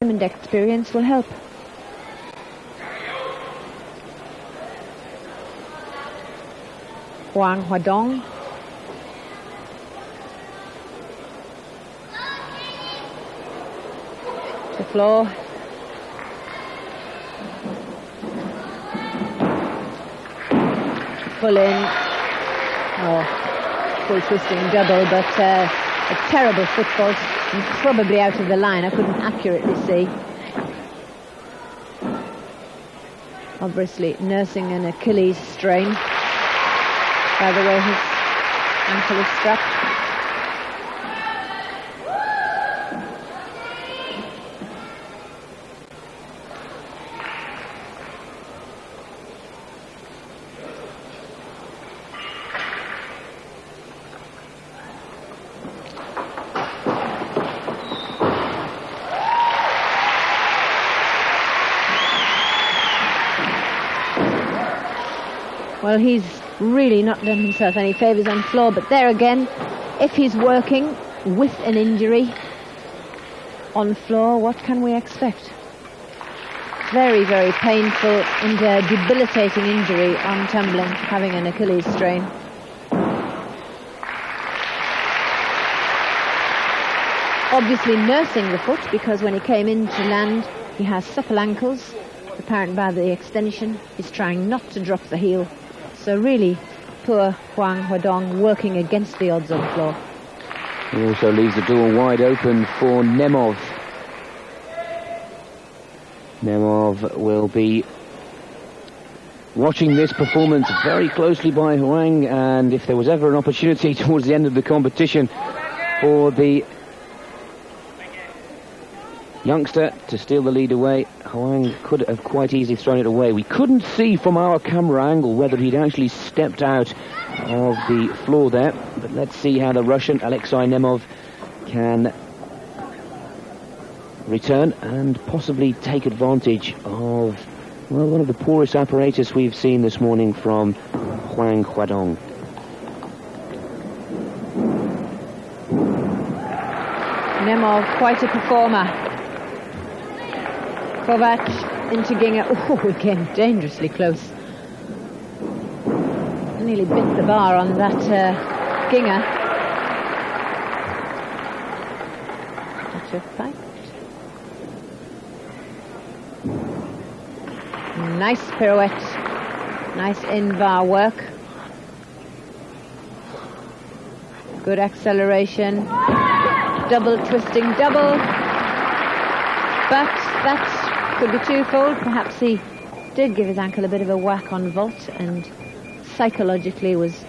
And experience will help. Huang Huadong. To floor. Pull in. Oh, full twisting double, but a terrible foot fault and probably out of the line. I couldn't accurately see. Obviously nursing an Achilles strain by the way his ankle is strapped. Well, he's really not done himself any favours on floor, but there again, if he's working with an injury on floor, what can we expect? Very, very painful and a debilitating injury on tumbling, having an Achilles strain. Obviously nursing the foot, because when he came in to land, he has supple ankles, apparent by the extension. He's trying not to drop the heel. So really, poor Huang Huadong working against the odds on floor. He also leaves the door wide open for Nemov. Nemov will be watching this performance very closely by Huang, and if there was ever an opportunity towards the end of the competition for the youngster to steal the lead away, Huang could have quite easily thrown it away. We couldn't see from our camera angle whether he'd actually stepped out of the floor there, but let's see how the Russian Alexei Nemov can return and possibly take advantage of, well, one of the poorest apparatus we've seen this morning from Huang Huadong. Nemov, quite a performer. Kovac into Ginger. Oh, we came dangerously close. Nearly bit the bar on that Ginger. Touch of fight. Nice pirouette. Nice in-bar work. Good acceleration. Double twisting double. But that could be twofold. Perhaps he did give his ankle a bit of a whack on vault and psychologically was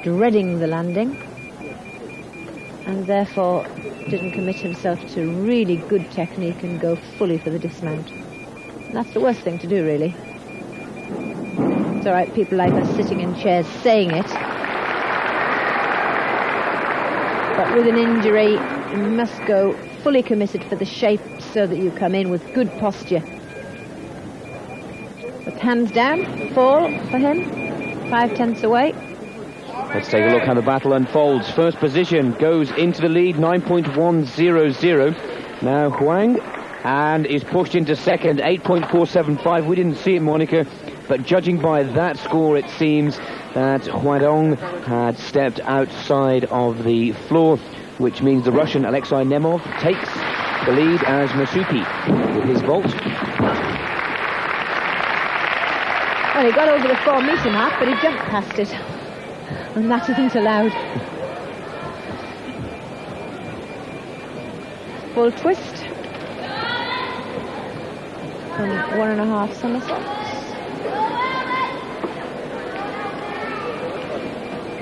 dreading the landing and therefore didn't commit himself to really good technique and go fully for the dismount. And that's the worst thing to do, really. It's all right, people like us sitting in chairs saying it, but with an injury you must go fully committed for the shape so that you come in with good posture. With hands down, fall for him, 5/10 away. Let's take a look how the battle unfolds. First position goes into the lead, 9.100. Now Huang, and is pushed into second, 8.475. We didn't see it, Monica, but judging by that score, it seems that Huadong had stepped outside of the floor, which means the Russian Alexei Nemov takes the lead as Masuki with his vault. Well, he got over the 4-metre mark, but he jumped past it, and that isn't allowed. Full twist. From 1.5 somersaults.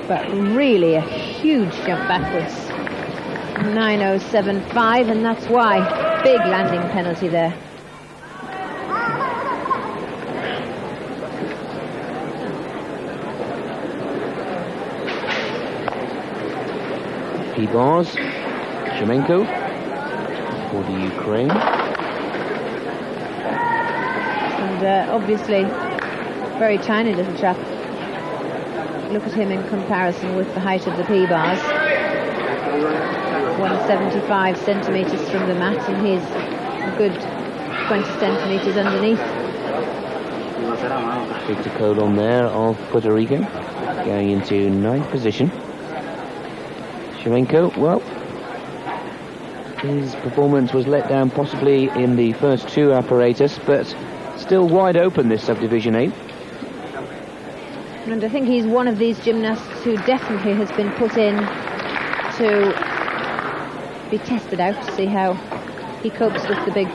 But really a huge jump backwards. 9.075, and that's why. Big landing penalty there. P-bars, Shemenko for the Ukraine. And obviously, very tiny little chap. Look at him in comparison with the height of the P-bars. 175 centimetres from the mat, and he's a good 20 centimetres underneath. Victor Colon there of Puerto Rico, going into 9th position. Shevchenko, well, his performance was let down possibly in the first 2 apparatus, but still wide open this subdivision 8. And I think he's one of these gymnasts who definitely has been put in to be tested out to see how he copes with the big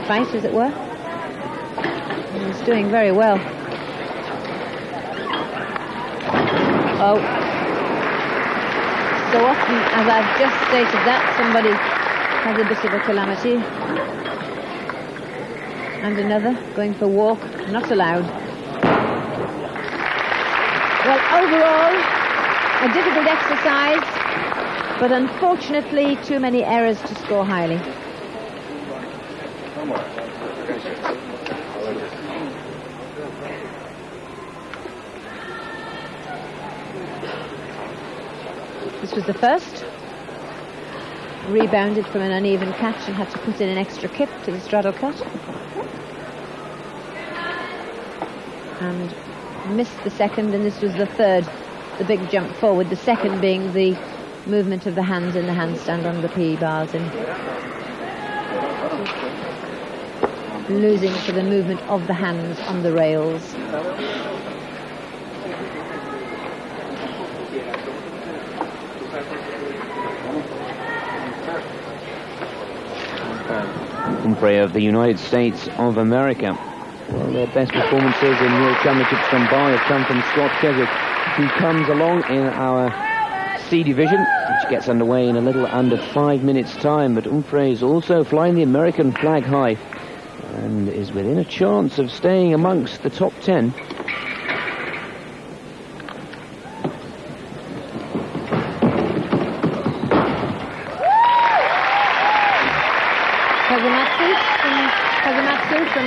fight, as it were. And he's doing very well. Oh, so often, as I've just stated that, somebody has a bit of a calamity. And another going for a walk, not allowed. Well, overall, a difficult exercise, but unfortunately too many errors to score highly. This was the first. Rebounded from an uneven catch and had to put in an extra kick to the straddle cut. And missed the second, and this was the third, the big jump forward, the second being the movement of the hands in the handstand on the PE bars, and losing for the movement of the hands on the rails. Humphrey of the United States of America. Well, their best performances in World Championships gone by have come from Scott Keswick, who comes along in our C division, which gets underway in a little under 5 minutes' time. But Humphrey is also flying the American flag high and is within a chance of staying amongst the top 10. From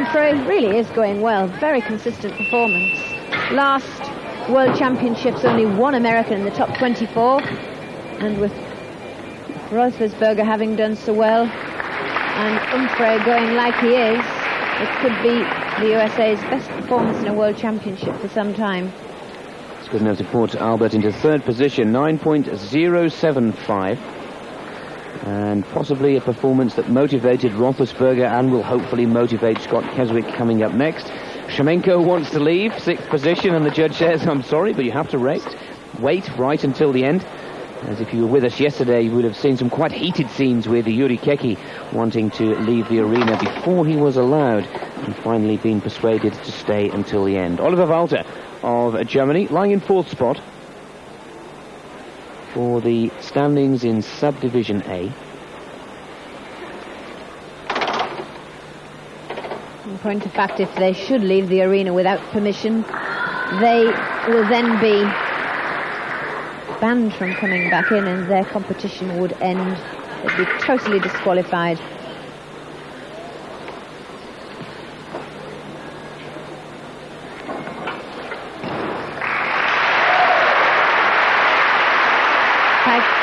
Humphrey really is going well. Very consistent performance. Last World Championships, only 1 American in the top 24, and with Roethlisberger having done so well and Humphrey going like he is, it could be the USA's best performance in a World Championship for some time. It's good enough to put Albert into 3rd position, 9.075. And possibly a performance that motivated Roethlisberger and will hopefully motivate Scott Keswick coming up next. Shevchenko wants to leave, 6th position, and the judge says, I'm sorry, but you have to wait right until the end. As if you were with us yesterday, you would have seen some quite heated scenes with Yuri Keki wanting to leave the arena before he was allowed, and finally being persuaded to stay until the end. Oliver Walter of Germany, lying in 4th spot for the standings in Subdivision A. In point of fact, if they should leave the arena without permission, they will then be banned from coming back in, and their competition would end. They'd be totally disqualified.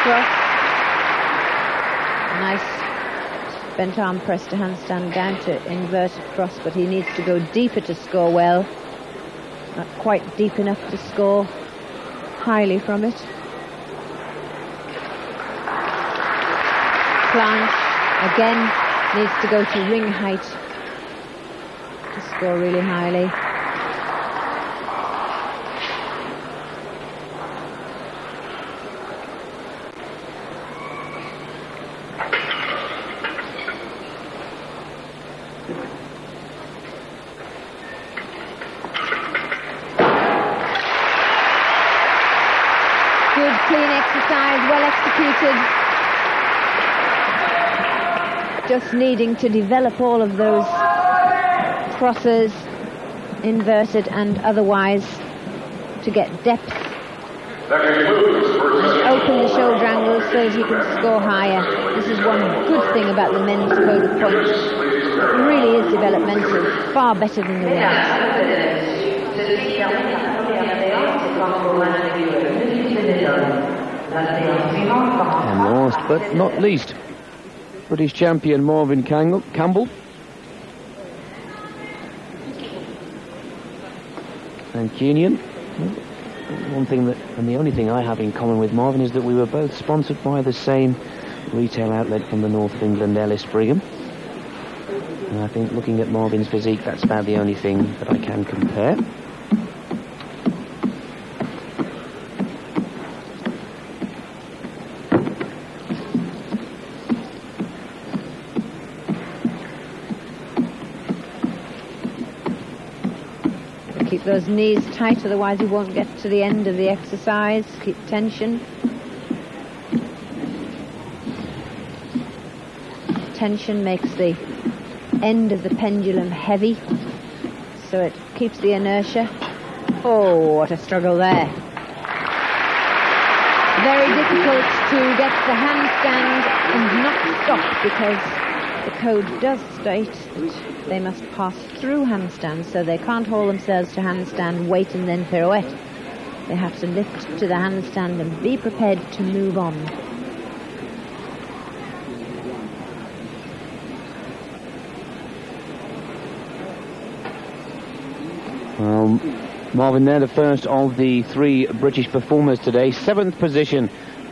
Cross. Nice bent arm press to handstand down to inverted cross, but he needs to go deeper to score well. Not quite deep enough to score highly from it. Planche again needs to go to ring height to score really highly. Just needing to develop all of those crosses, inverted and otherwise, to get depth. Open the shoulder angles so that he can score higher. This is one good thing about the men's code of points. It really is developmental, far better than the women's. And last but not least, British champion Marvin Campbell. And Kenyan. One thing that, and the only thing I have in common with Marvin, is that we were both sponsored by the same retail outlet from the north of England, Ellis Brigham. And I think looking at Marvin's physique, that's about the only thing that I can compare. Keep those knees tight, otherwise you won't get to the end of the exercise. Keep tension. Tension makes the end of the pendulum heavy, so it keeps the inertia. Oh, what a struggle there. Very difficult to get the handstand and not stop, because the code does state that they must pass through handstand, so they can't hold themselves to handstand, wait and then pirouette. They have to lift to the handstand and be prepared to move on. Marvin there, the first of the three British performers today. 7th position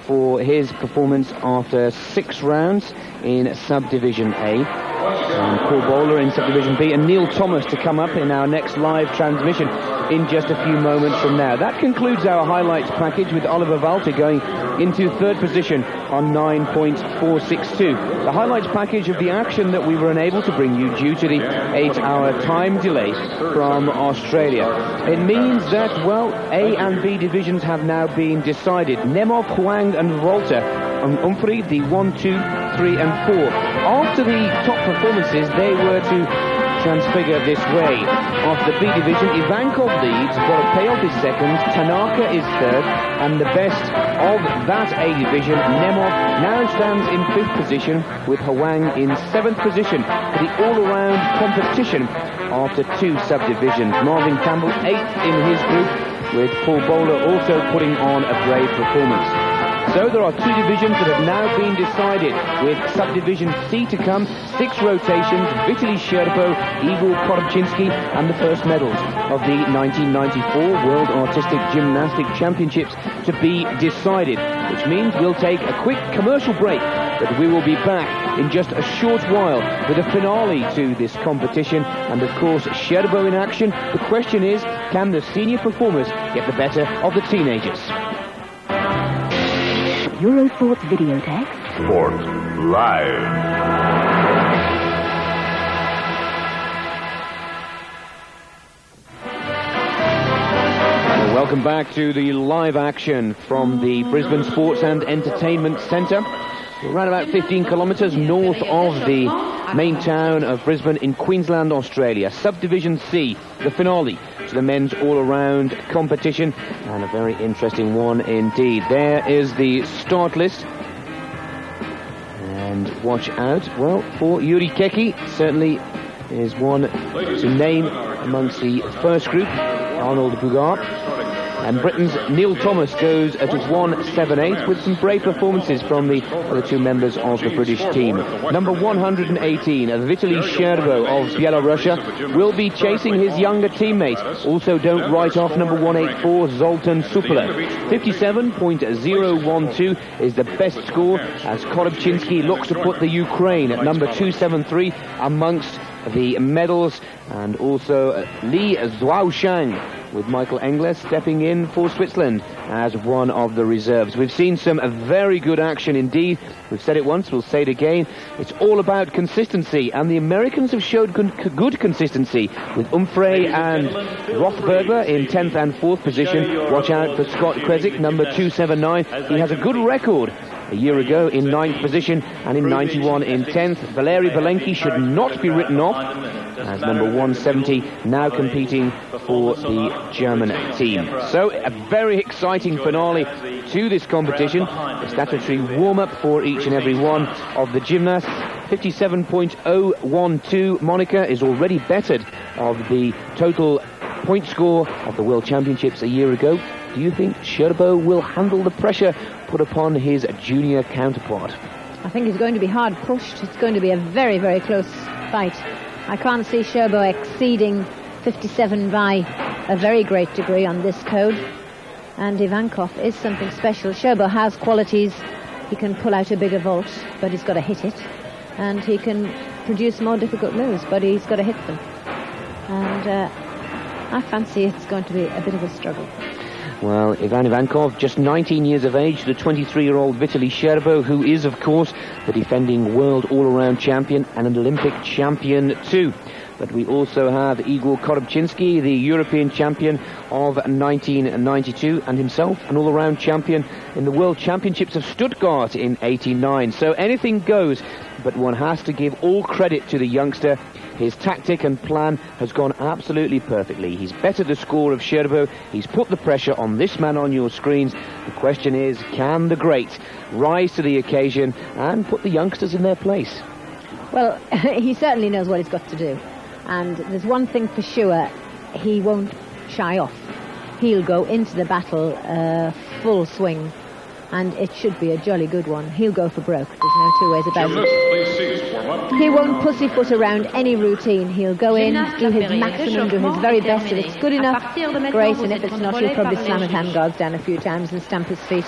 for his performance after 6 rounds in Subdivision A. And Paul Bowler in Subdivision B, and Neil Thomas to come up in our next live transmission in just a few moments from now. That concludes our highlights package, with Oliver Walter going into 3rd position on 9.462. The highlights package of the action that we were unable to bring you due to the 8-hour time delay from Australia. It means that, well, A and B divisions have now been decided. Nemov, Huang and Walter on Humphrey, the 1, 2, 3 and 4. After the top performances, they were to transfigure this way. After the B division, Ivankov leads, Voropayev is 2nd, Tanaka is 3rd, and the best of that A division, Nemov, now stands in 5th position, with Huang in 7th position for the all-around competition after 2 subdivisions. Marvin Campbell 8th in his group, with Paul Bowler also putting on a brave performance. So there are 2 divisions that have now been decided, with Subdivision C to come, 6 rotations, Vitaly Sherbo, Igor Korobchinsky, and the first medals of the 1994 World Artistic Gymnastic Championships to be decided, which means we'll take a quick commercial break, but we will be back in just a short while with a finale to this competition, and of course Sherbo in action. The question is, can the senior performers get the better of the teenagers? Eurosport Videotech. Sport Live. Welcome back to the live action from the Brisbane Sports and Entertainment Centre. We're around about 15 kilometres north of the main town of Brisbane in Queensland, Australia. Subdivision C, the finale to the men's all-around competition, and a very interesting one indeed. There is the start list. And watch out, well, for Yuri Keki, certainly is one to name amongst the first group, Arnold Bugart. And Britain's Neil Thomas goes at 1.78 with some brave performances from the other 2 members of the British team. Number 118, Vitaly Sherbo of Belarus, will be chasing his younger teammate. Also don't write off number 184, Zoltan Supula. 57.012 is the best score, as Korobchinsky looks to put the Ukraine at number 273 amongst the medals, and also Li Zhuaoshang with Michael Engler stepping in for Switzerland as one of the reserves. We've seen some very good action indeed. We've said it once, we'll say it again. It's all about consistency, and the Americans have showed good consistency, with Humphrey and Rothberger in 10th and 4th position. Watch out for Scott Kresick, number 279. He has a good record a year ago in 9th position, and in 91 in 10th. Valery Belenki should not be written off, as number 170 now competing for the German team. So a very exciting finale to this competition. A statutory warm-up for each and every one of the gymnasts. 57.012. Monica is already bettered of the total point score of the World Championships a year ago. Do you think Sherbo will handle the pressure put upon his junior counterpart? I think he's going to be hard pushed. It's going to be a very, very close fight. I can't see Sherbo exceeding 57 by a very great degree on this code. And Ivankov is something special. Sherbo has qualities. He can pull out a bigger vault, but he's got to hit it. And he can produce more difficult moves, but he's got to hit them. And I fancy it's going to be a bit of a struggle. Well, Ivan Ivankov, just 19 years of age, the 23-year-old Vitaly Sherbo, who is, of course, the defending world all-around champion and an Olympic champion too. But we also have Igor Korobczynski, the European champion of 1992, and himself an all-around champion in the World Championships of Stuttgart in '89. So anything goes, but one has to give all credit to the youngster. His tactic and plan has gone absolutely perfectly. He's bettered the score of Sherbo. He's put the pressure on this man on your screens. The question is, can the great rise to the occasion and put the youngsters in their place? Well, he certainly knows what he's got to do. And there's one thing for sure, he won't shy off. He'll go into the battle full swing, and it should be a jolly good one. He'll go for broke. There's no two ways about it. He won't pussyfoot around any routine. He'll go in, do his maximum, do his very best. If it's good enough, great, and if it's not, he'll probably slam his hand guards down a few times and stamp his feet.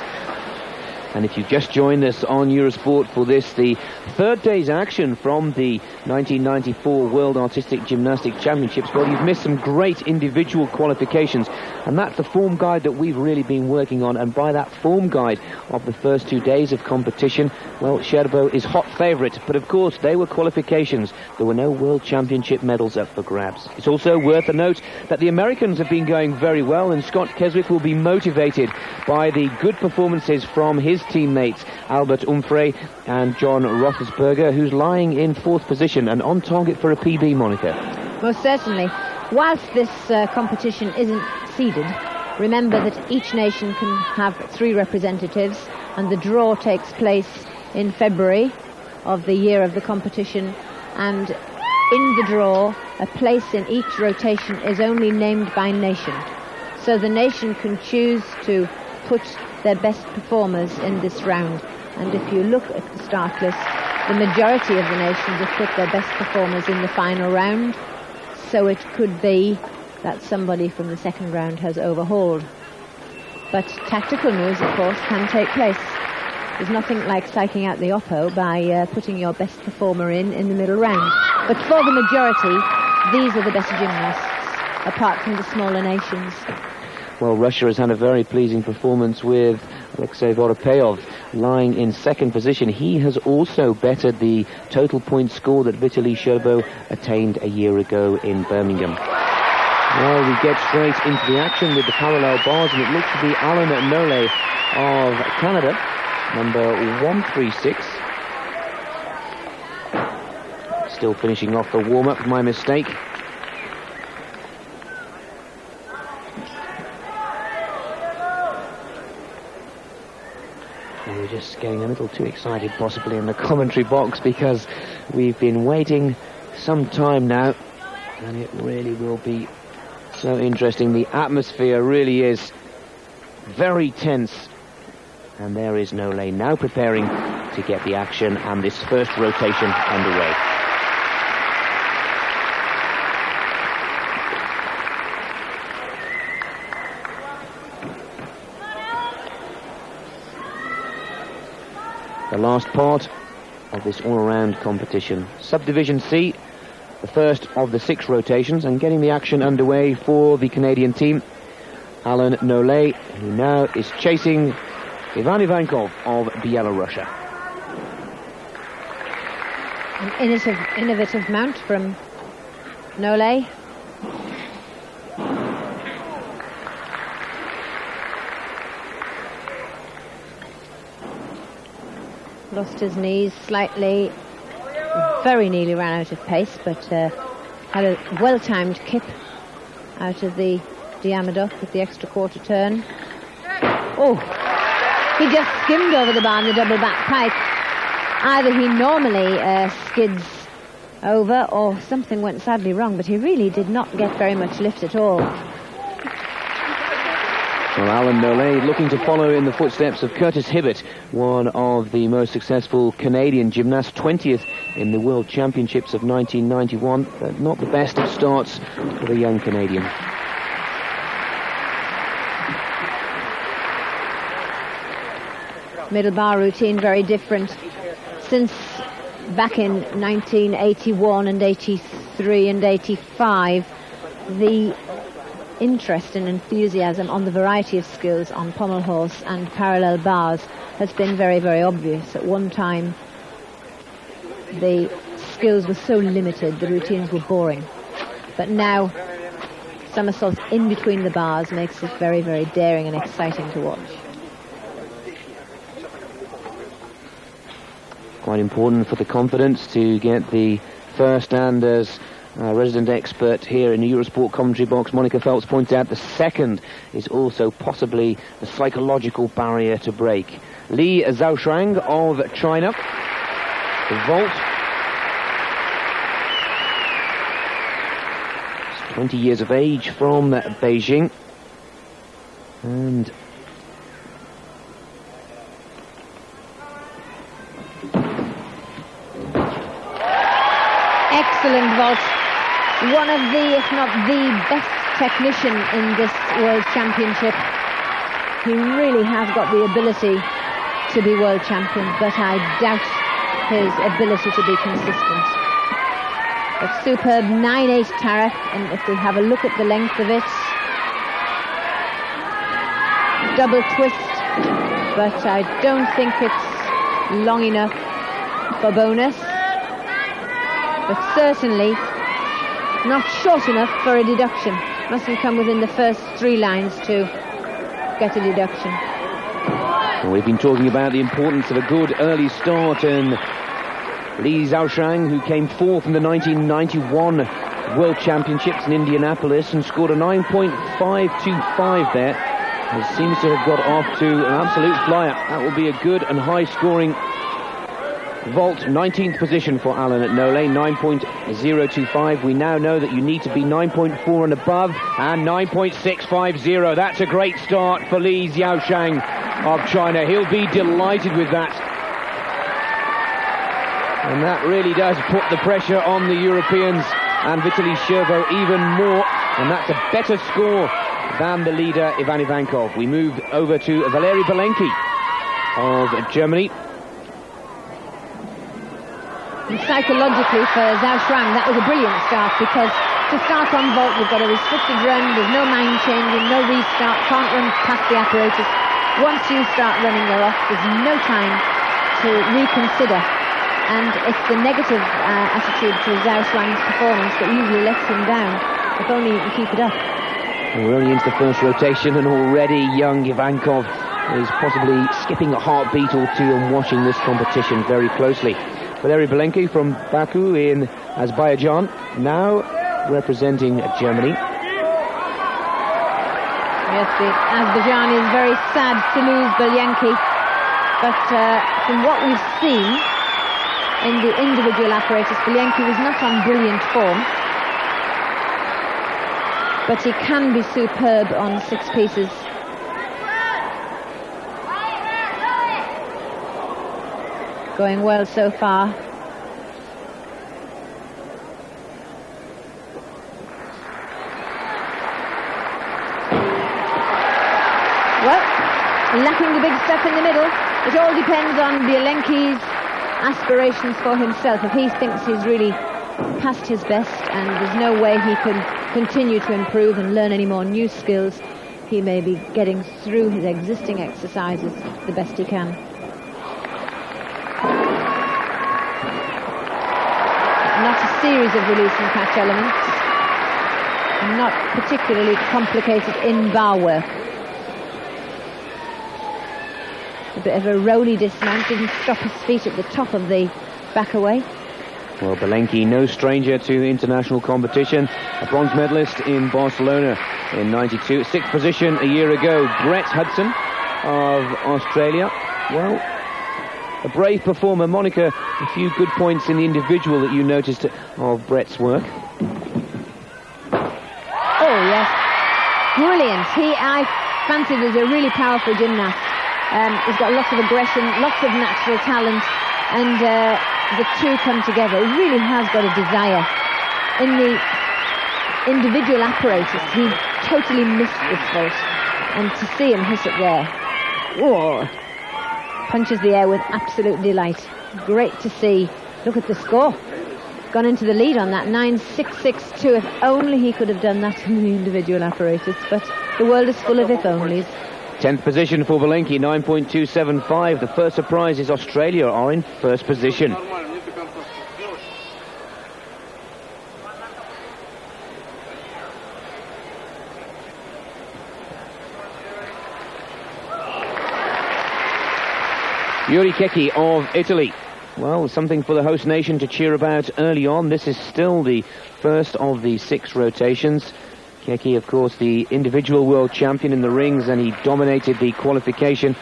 And if you've just joined us on Eurosport for this, the third day's action from the 1994 World Artistic Gymnastics Championships, well, you've missed some great individual qualifications. And that's the form guide that we've really been working on. And by that form guide of the first 2 days of competition, well, Sherbo is hot favourite. But of course, they were qualifications. There were no World Championship medals up for grabs. It's also worth a note that the Americans have been going very well, and Scott Keswick will be motivated by the good performances from his teammates Albert Umfrey and John Roethlisberger, who's lying in fourth position and on target for a PB moniker. Most certainly. Whilst this competition isn't seeded, remember that each nation can have 3 representatives, and the draw takes place in February of the year of the competition, and in the draw a place in each rotation is only named by nation. So the nation can choose to put their best performers in this round. And if you look at the start list, the majority of the nations have put their best performers in the final round. So it could be that somebody from the second round has overhauled. But tactical moves, of course, can take place. There's nothing like psyching out the oppo by putting your best performer in the middle round. But for the majority, these are the best gymnasts, apart from the smaller nations. Well, Russia has had a very pleasing performance with Alexei Vorobeyov lying in second position. He has also bettered the total point score that Vitaly Sherbo attained a year ago in Birmingham. Well, we get straight into the action with the parallel bars, and it looks to be Alan Nole of Canada, number 136. Still finishing off the warm-up, my mistake. And we're just getting a little too excited possibly in the commentary box, because we've been waiting some time now, and it really will be so interesting. The atmosphere really is very tense, and there is Nole now preparing to get the action and this first rotation underway. The last part of this all-around competition. Subdivision C, the first of the 6 rotations, and getting the action underway for the Canadian team. Alan Nole, who now is chasing Ivan Ivankov of Belarus. An innovative mount from Nole. Lost his knees slightly, very nearly ran out of pace, but had a well-timed kip out of the Diamondov with the extra quarter turn. Oh, he just skimmed over the bar in the double back pike. Either he normally skids over, or something went sadly wrong, but he really did not get very much lift at all. Well, Alan Nolay looking to follow in the footsteps of Curtis Hibbert, one of the most successful Canadian gymnasts, 20th in the World Championships of 1991, but not the best of starts for the young Canadian. Middle bar routine very different. Since back in 1981 and 83 and 85, the interest and enthusiasm on the variety of skills on pommel horse and parallel bars has been very, very obvious. At one time, the skills were so limited, the routines were boring. But now, somersaults in between the bars makes it very, very daring and exciting to watch. Quite important for the confidence to get the first, and as resident expert here in the Eurosport commentary box, Monica Phelps points out, the second is also possibly the psychological barrier to break. Li Zhaoshang of China, the vault. He's 20 years of age from Beijing. And excellent vault. One of the, if not the best technician in this World Championship. He really has got the ability to be world champion, but I doubt his ability to be consistent. A superb 9/8 tariff, and if we have a look at the length of it, double twist, but I don't think it's long enough for bonus, but certainly not short enough for a deduction. Mustn't come within the first 3 lines to get a deduction. Well, we've been talking about the importance of a good early start, and Li Zhaoshang, who came 4th in the 1991 World Championships in Indianapolis and scored a 9.525 there, seems to have got off to an absolute flyer. That will be a good and high-scoring vault. 19th position for Alan at Nolay, 9.025. We now know that you need to be 9.4 and above, and 9.650. That's a great start for Li Zhaoshang of China. He'll be delighted with that. And that really does put the pressure on the Europeans and Vitaly Shervo even more. And that's a better score than the leader, Ivan Ivankov. We move over to Valery Belenki of Germany. And psychologically for Zhaoshang, that was a brilliant start, because to start on vault, we've got a restricted run, there's no mind changing, no restart, can't run past the apparatus. Once you start running, they're off. There's no time to reconsider. And it's the negative attitude to Zhaoshang's performance that usually lets him down. If only he can keep it up. We're only into the first rotation, and already young Ivankov is possibly skipping a heartbeat or two and watching this competition very closely. Valery Belenki from Baku in Azerbaijan, now representing Germany. Yes, Azerbaijan is very sad to lose Belenki, but from what we've seen in the individual apparatus, Belenki was not on brilliant form, but he can be superb on 6 pieces. Going well so far. Well, lacking the big stuff in the middle. It all depends on Belenki's aspirations for himself. If he thinks he's really past his best and there's no way he can continue to improve and learn any more new skills, he may be getting through his existing exercises the best he can. Not a series of release and catch elements, not particularly complicated in bar work. A bit of a roly dismount, didn't stop his feet at the top of the back away. Well, Belenki, no stranger to international competition, a bronze medalist in Barcelona in '92, 6th position a year ago. Brett Hudson of Australia, well, a brave performer. Monica, a few good points in the individual that you noticed of Brett's work. Oh yes, brilliant. fancied as a really powerful gymnast. He's got lots of aggression, lots of natural talent, and the two come together. He really has got a desire. In the individual apparatus, he totally missed this vault, and to see him hit it there, whoa, punches the air with absolute delight. Great to see. Look at the score. Gone into the lead on that, 9.662. If only he could have done that in the individual apparatus, but the world is full of if-onlys. 10th position for Valenki, 9.275. The first surprise is Australia are in first position. Yuri Keki of Italy. Well, something for the host nation to cheer about early on. This is still the first of the 6 rotations. Keki, of course, the individual world champion in the rings, and he dominated the qualification.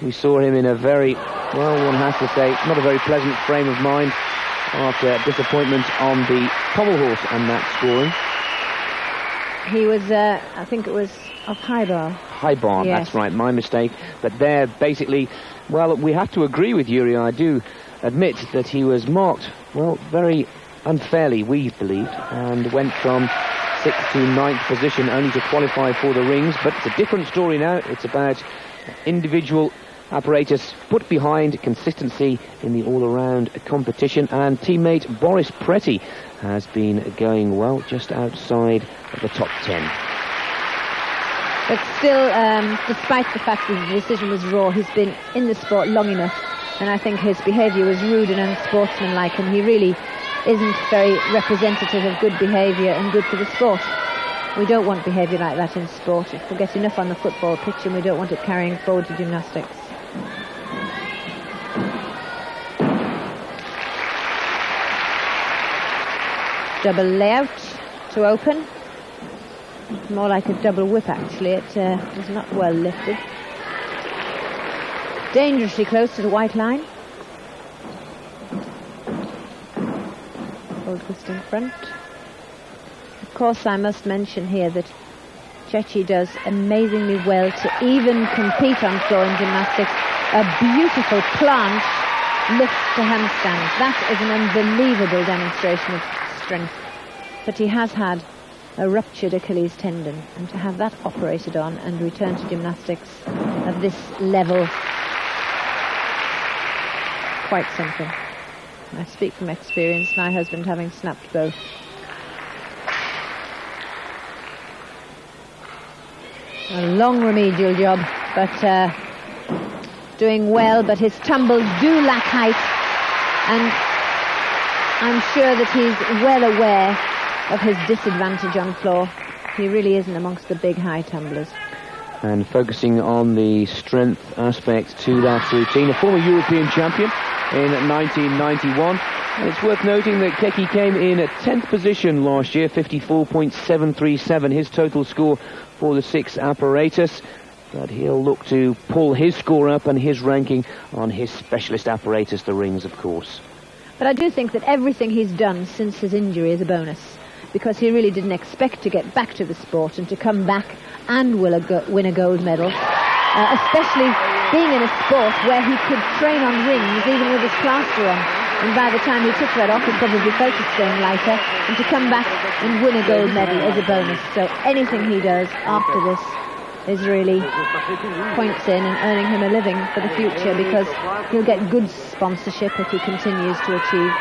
We saw him in a very, well, one has to say, not a very pleasant frame of mind after disappointment on the pommel horse and that scoring. He was, I think it was off high bar. High bar, yes. That's right, my mistake. But there, basically, well, we have to agree with Yuri. I do admit that he was marked, well, very unfairly, we believed, and went from 6th to 9th position only to qualify for the rings. But it's a different story now. It's about individual apparatus put behind consistency in the all-around competition, and teammate Boris Preti has been going well just outside of the top 10. But still, despite the fact that the decision was raw, he's been in the sport long enough, and I think his behaviour was rude and unsportsmanlike, and he really isn't very representative of good behaviour and good for the sport. We don't want behaviour like that in sport. We get enough on the football pitch, and we don't want it carrying forward to gymnastics. Double layout to open. More like a double whip, actually. It was not well lifted. Dangerously close to the white line. Full twist in front. Of course, I must mention here that Chechi does amazingly well to even compete on floor in gymnastics. A beautiful plant lift to handstand. That is an unbelievable demonstration of strength. But he has had a ruptured Achilles tendon, and to have that operated on and return to gymnastics of this level, quite something. I speak from experience, my husband having snapped both. A long remedial job, but doing well, but his tumbles do lack height, and I'm sure that he's well aware of his disadvantage on floor. He really isn't amongst the big high tumblers. And focusing on the strength aspect to that routine, a former European champion in 1991. And it's worth noting that Keki came in at 10th position last year, 54.737, his total score for the 6 apparatus. But he'll look to pull his score up and his ranking on his specialist apparatus, the rings, of course. But I do think that everything he's done since his injury is a bonus, because he really didn't expect to get back to the sport and to come back and win a gold medal, especially being in a sport where he could train on rings even with his plaster on. And by the time he took that off, he probably felt it staying lighter, and to come back and win a gold medal is a bonus. So anything he does after this is really points in and earning him a living for the future, because he'll get good sponsorship if he continues to achieve.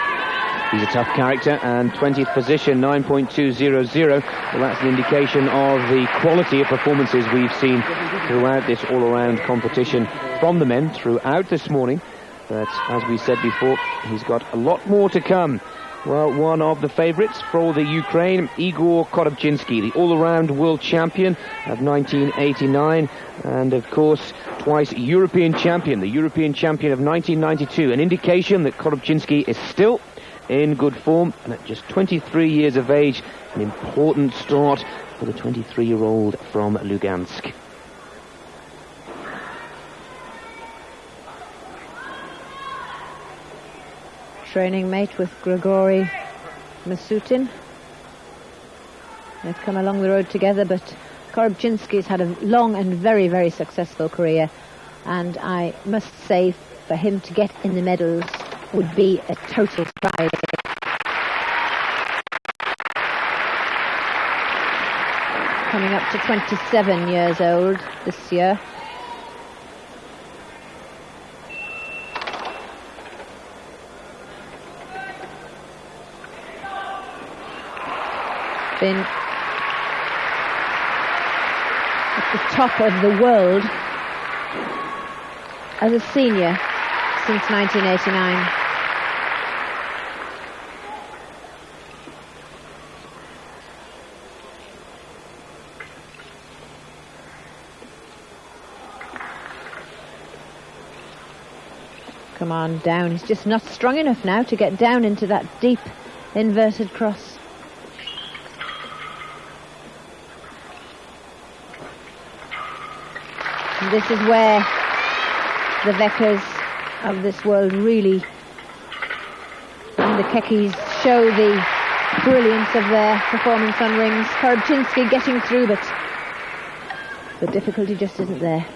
He's a tough character, and 20th position, 9.200. Well, that's an indication of the quality of performances we've seen throughout this all-around competition from the men throughout this morning. But as we said before, he's got a lot more to come. Well, one of the favourites for the Ukraine, Igor Korobczynski, the all-around world champion of 1989, and of course twice European champion, the European champion of 1992. An indication that Korobczynski is still in good form, and at just 23 years of age, an important start for the 23-year-old from Lugansk. Training mate with Grigory Masutin. They've come along the road together, but Korobczynski's had a long and very, very successful career, and I must say for him to get in the medals would be a total surprise. Coming up to 27 years old this year. Been at the top of the world as a senior since 1989. Come on, down. He's just not strong enough now to get down into that deep inverted cross. And this is where the Vekas of this world really, and the Kekis, show the brilliance of their performance on rings. Korobczynski getting through, but the difficulty just isn't there.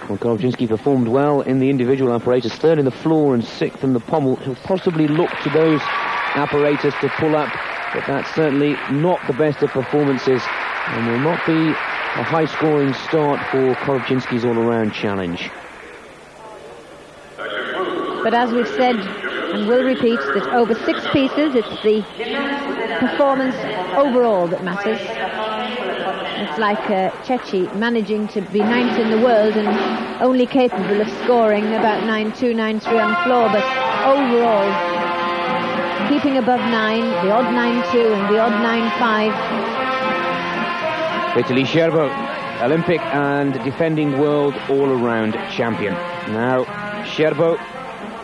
Well, Korobczynski performed well in the individual apparatus, third in the floor and sixth in the pommel. He'll possibly look to those apparatus to pull up, but that's certainly not the best of performances and will not be a high-scoring start for Korobczynski's all-around challenge. But as we've said, and will repeat, that over 6 pieces, it's the performance overall that matters. It's like Chechi managing to be 9th in the world and only capable of scoring about 9-2, 9-3 on the floor, but overall, keeping above 9, the odd 9-2 and the odd 9-5. Vitaly Sherbo, Olympic and defending world all-around champion. Now, Sherbo,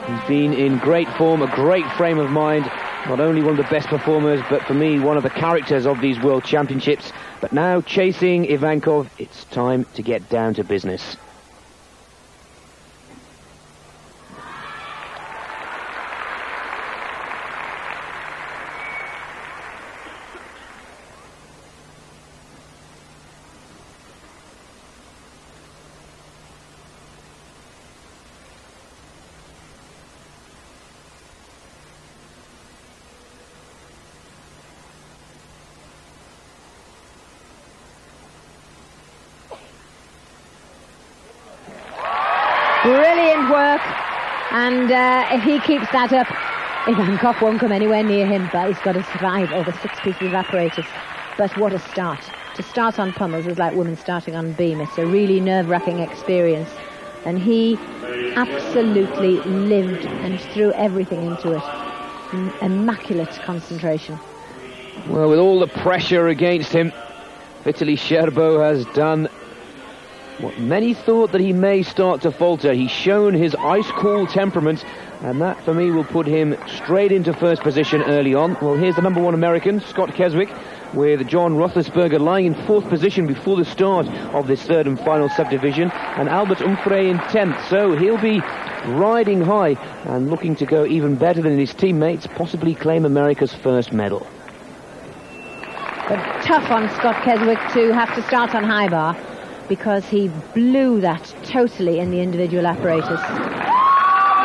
he's been in great form, a great frame of mind, not only one of the best performers, but for me, one of the characters of these World Championships. But now, chasing Ivankov, it's time to get down to business. Brilliant work, and if he keeps that up, Ivankov won't come anywhere near him, but he's got to survive over 6 pieces of apparatus. But what a start. To start on pummels is like women starting on beam. It's a really nerve-wracking experience, and he absolutely lived and threw everything into it. Immaculate concentration. Well, with all the pressure against him, Vitaly Sherbo has done what many thought that he may start to falter. He's shown his ice-cool temperament, and that, for me, will put him straight into first position early on. Well, here's the number 1 American, Scott Keswick, with John Roethlisberger lying in 4th position before the start of this 3rd and final subdivision, and Albert Umfrey in 10th. So he'll be riding high and looking to go even better than his teammates, possibly claim America's first medal. But tough on Scott Keswick to have to start on high bar, because he blew that totally in the individual apparatus.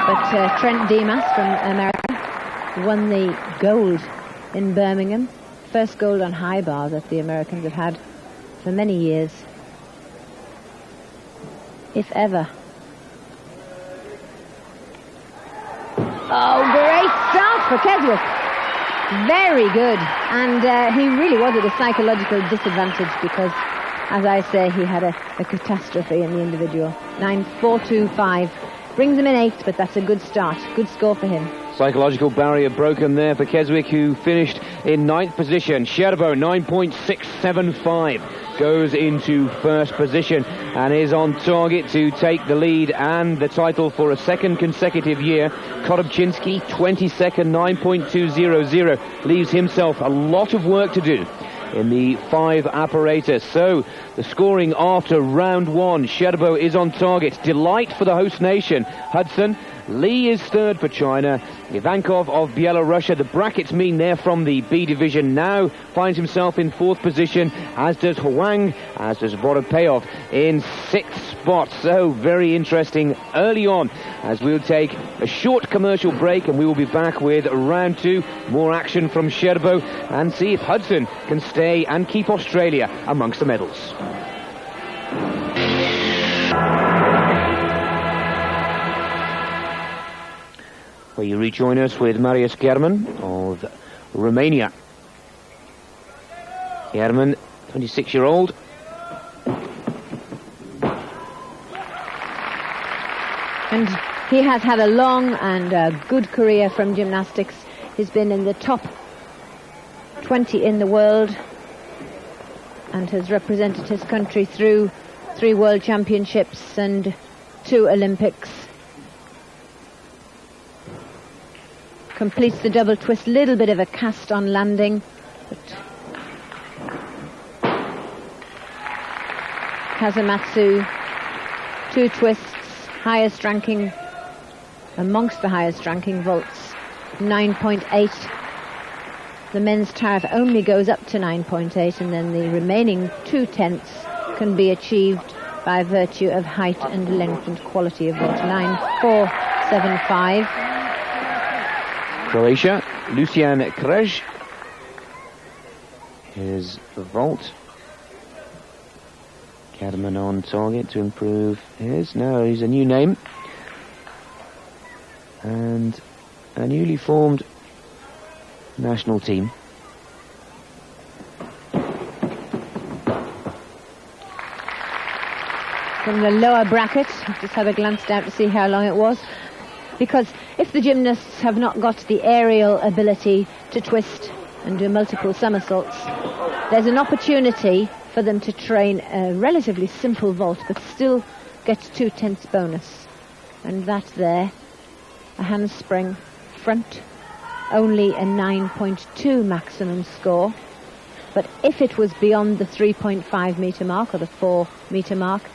But Trent Dimas from America won the gold in Birmingham. First gold on high bar that the Americans have had for many years, if ever. Oh, great start for Keswick. Very good. And he really was at a psychological disadvantage because, as I say, he had a catastrophe in the individual. 9.425. Brings him in 8th, but that's a good start. Good score for him. Psychological barrier broken there for Keswick, who finished in 9th position. Sherbo, 9.675, goes into first position and is on target to take the lead and the title for a 2nd consecutive year. Korobczynski, 22nd, 9.200, leaves himself a lot of work to do in the 5 apparatus. So the scoring after round 1, Sherbo is on target. Delight for the host nation. Hudson Lee is third for China. Ivankov of Belarusia, the brackets mean they're from the B division, now finds himself in fourth position, as does Huang, as does Vorobeyov in sixth spot. So very interesting early on, as we'll take a short commercial break and we will be back with round two, more action from Sherbo, and see if Hudson can stay and keep Australia amongst the medals. Where you rejoin us with Marius German of Romania. German, 26-year-old. And he has had a long and good career from gymnastics. He's been in the top 20 in the world and has represented his country through 3 World Championships and 2 Olympics. Completes the double twist, little bit of a cast on landing, but Kazumatsu, 2 twists, highest ranking, amongst the highest ranking vaults, 9.8. The men's tariff only goes up to 9.8, and then the remaining 2/10 can be achieved by virtue of height and length and quality of vault. 9.475. Croatia, Lucian Krej is the vault. Cadman on target to improve his. No, he's a new name. And a newly formed national team. From the lower bracket, I've just had a glance down to see how long it was. Because if the gymnasts have not got the aerial ability to twist and do multiple somersaults, there's an opportunity for them to train a relatively simple vault but still get 2/10 bonus. And that there, a handspring front, only a 9.2 maximum score. But if it was beyond the 3.5 metre mark or the 4 metre mark,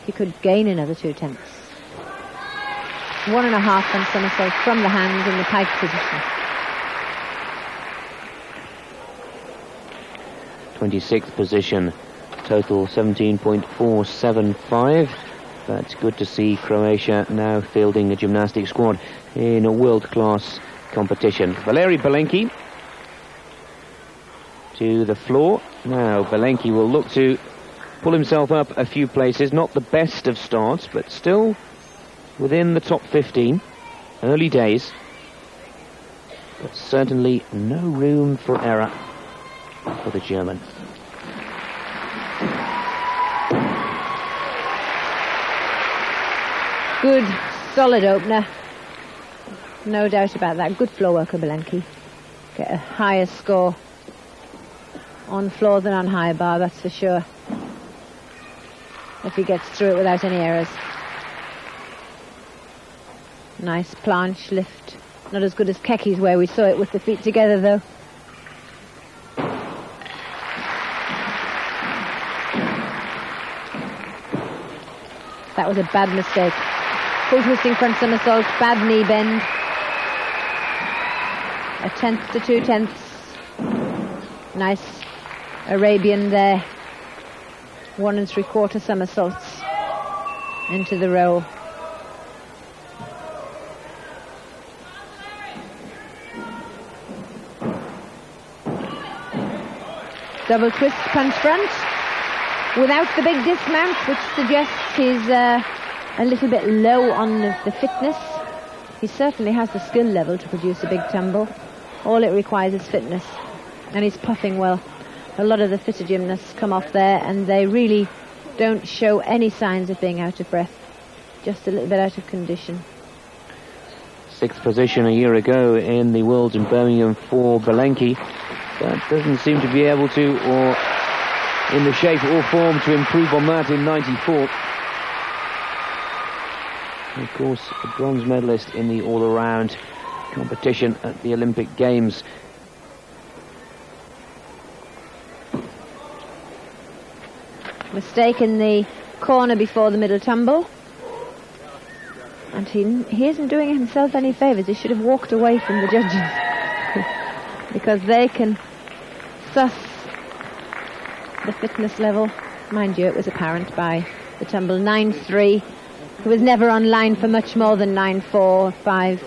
he could gain another 2/10. 1.5 on somersault from the hands in the pike position. 26th position, total 17.475. That's good to see Croatia now fielding a gymnastics squad in a world-class competition. Valery Belenki to the floor. Now Belenki will look to pull himself up a few places. Not the best of starts, but still within the top 15. Early days. But certainly no room for error for the German. Good, solid opener. No doubt about that. Good floor worker, Belenki. Get a higher score on floor than on high bar, that's for sure. If he gets through it without any errors. Nice planche lift. Not as good as Keki's where we saw it with the feet together though. That was a bad mistake. Full twisting front somersault, bad knee bend. 1/10 to 2/10. Nice Arabian there. 1 3/4 somersaults into the roll. Double twist punch front without the big dismount, which suggests he's a little bit low on the fitness. He certainly has the skill level to produce a big tumble. All it requires is fitness, and he's puffing well. A lot of the fitter gymnasts come off there and they really don't show any signs of being out of breath, just a little bit out of condition. 6th position a year ago in the Worlds in Birmingham for Belenki, but doesn't seem to be able to, or in the shape or form to improve on that in 94. Of course, a bronze medalist in the all-around competition at the Olympic Games. Mistake in the corner before the middle tumble. And he isn't doing himself any favours. He should have walked away from the judges because they can suss the fitness level. Mind you, it was apparent by the tumble. 9-3. He was never on line for much more than 9-4, 5.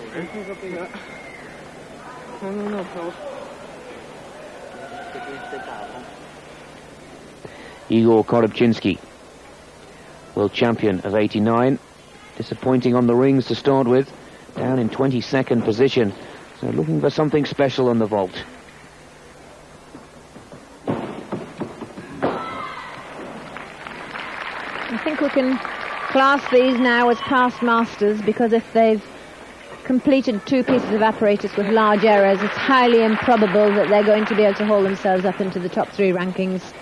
Igor Korobczynski, world champion of 89. Disappointing on the rings to start with, down in 22nd position. So looking for something special on the vault. I think we can class these now as past masters, because if they've completed 2 pieces of apparatus with large errors, it's highly improbable that they're going to be able to haul themselves up into the top 3 rankings.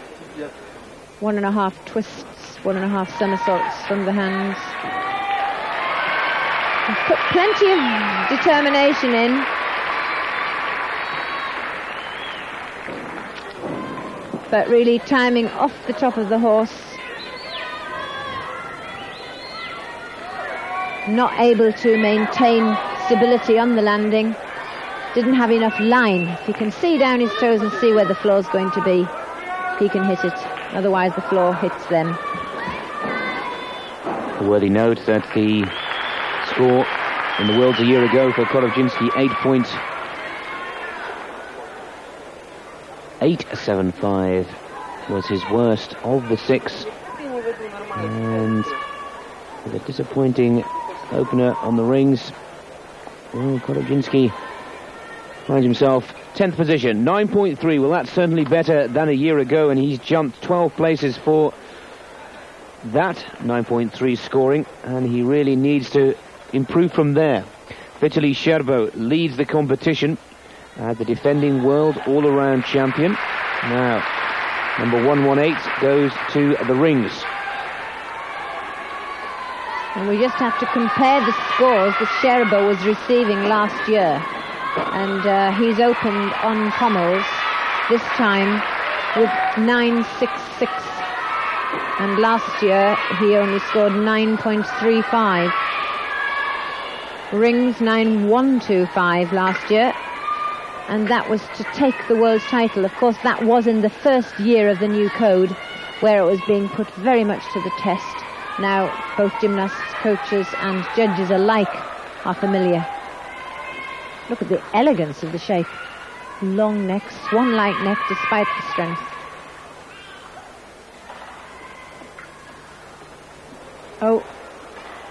1.5 twists, 1.5 somersaults from the hands. He's put plenty of determination in. But really timing off the top of the horse. Not able to maintain stability on the landing. Didn't have enough line. If he can see down his toes and see where the floor's going to be, he can hit it. Otherwise the floor hits them. A worthy note that the score in the Worlds a year ago for Korobczynski, 8.875 was his worst of the 6. And with a disappointing opener on the rings, well, Korobczynski finds himself 10th position, 9.3. Well, that's certainly better than a year ago, and he's jumped 12 places for that 9.3 scoring, and he really needs to improve from there. Vitaly Sherbo leads the competition as the defending world all-around champion. Now, number 118 goes to the rings. And we just have to compare the scores that Sherbo was receiving last year. And he's opened on pommels this time with 9.66. And last year he only scored 9.35. Rings 9.125 last year, and that was to take the world's title. Of course, that was in the first year of the new code, where it was being put very much to the test. Now both gymnasts, coaches and judges alike are familiar. Look at the elegance of the shape. Long neck, swan-like neck despite the strength. Oh,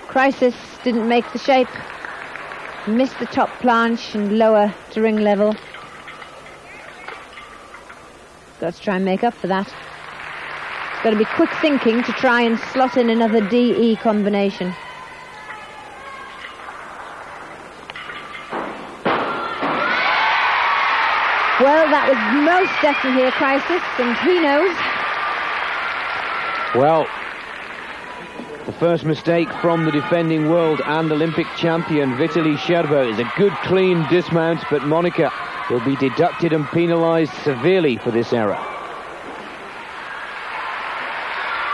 Crisis didn't make the shape. Missed the top planche and lower to ring level. Got to try and make up for that. It's got to be quick thinking to try and slot in another DE combination. Well, that was most definitely a crisis, and he knows. Well, the first mistake from the defending world and Olympic champion Vitaly Sherbo is a good clean dismount, but Monica will be deducted and penalised severely for this error.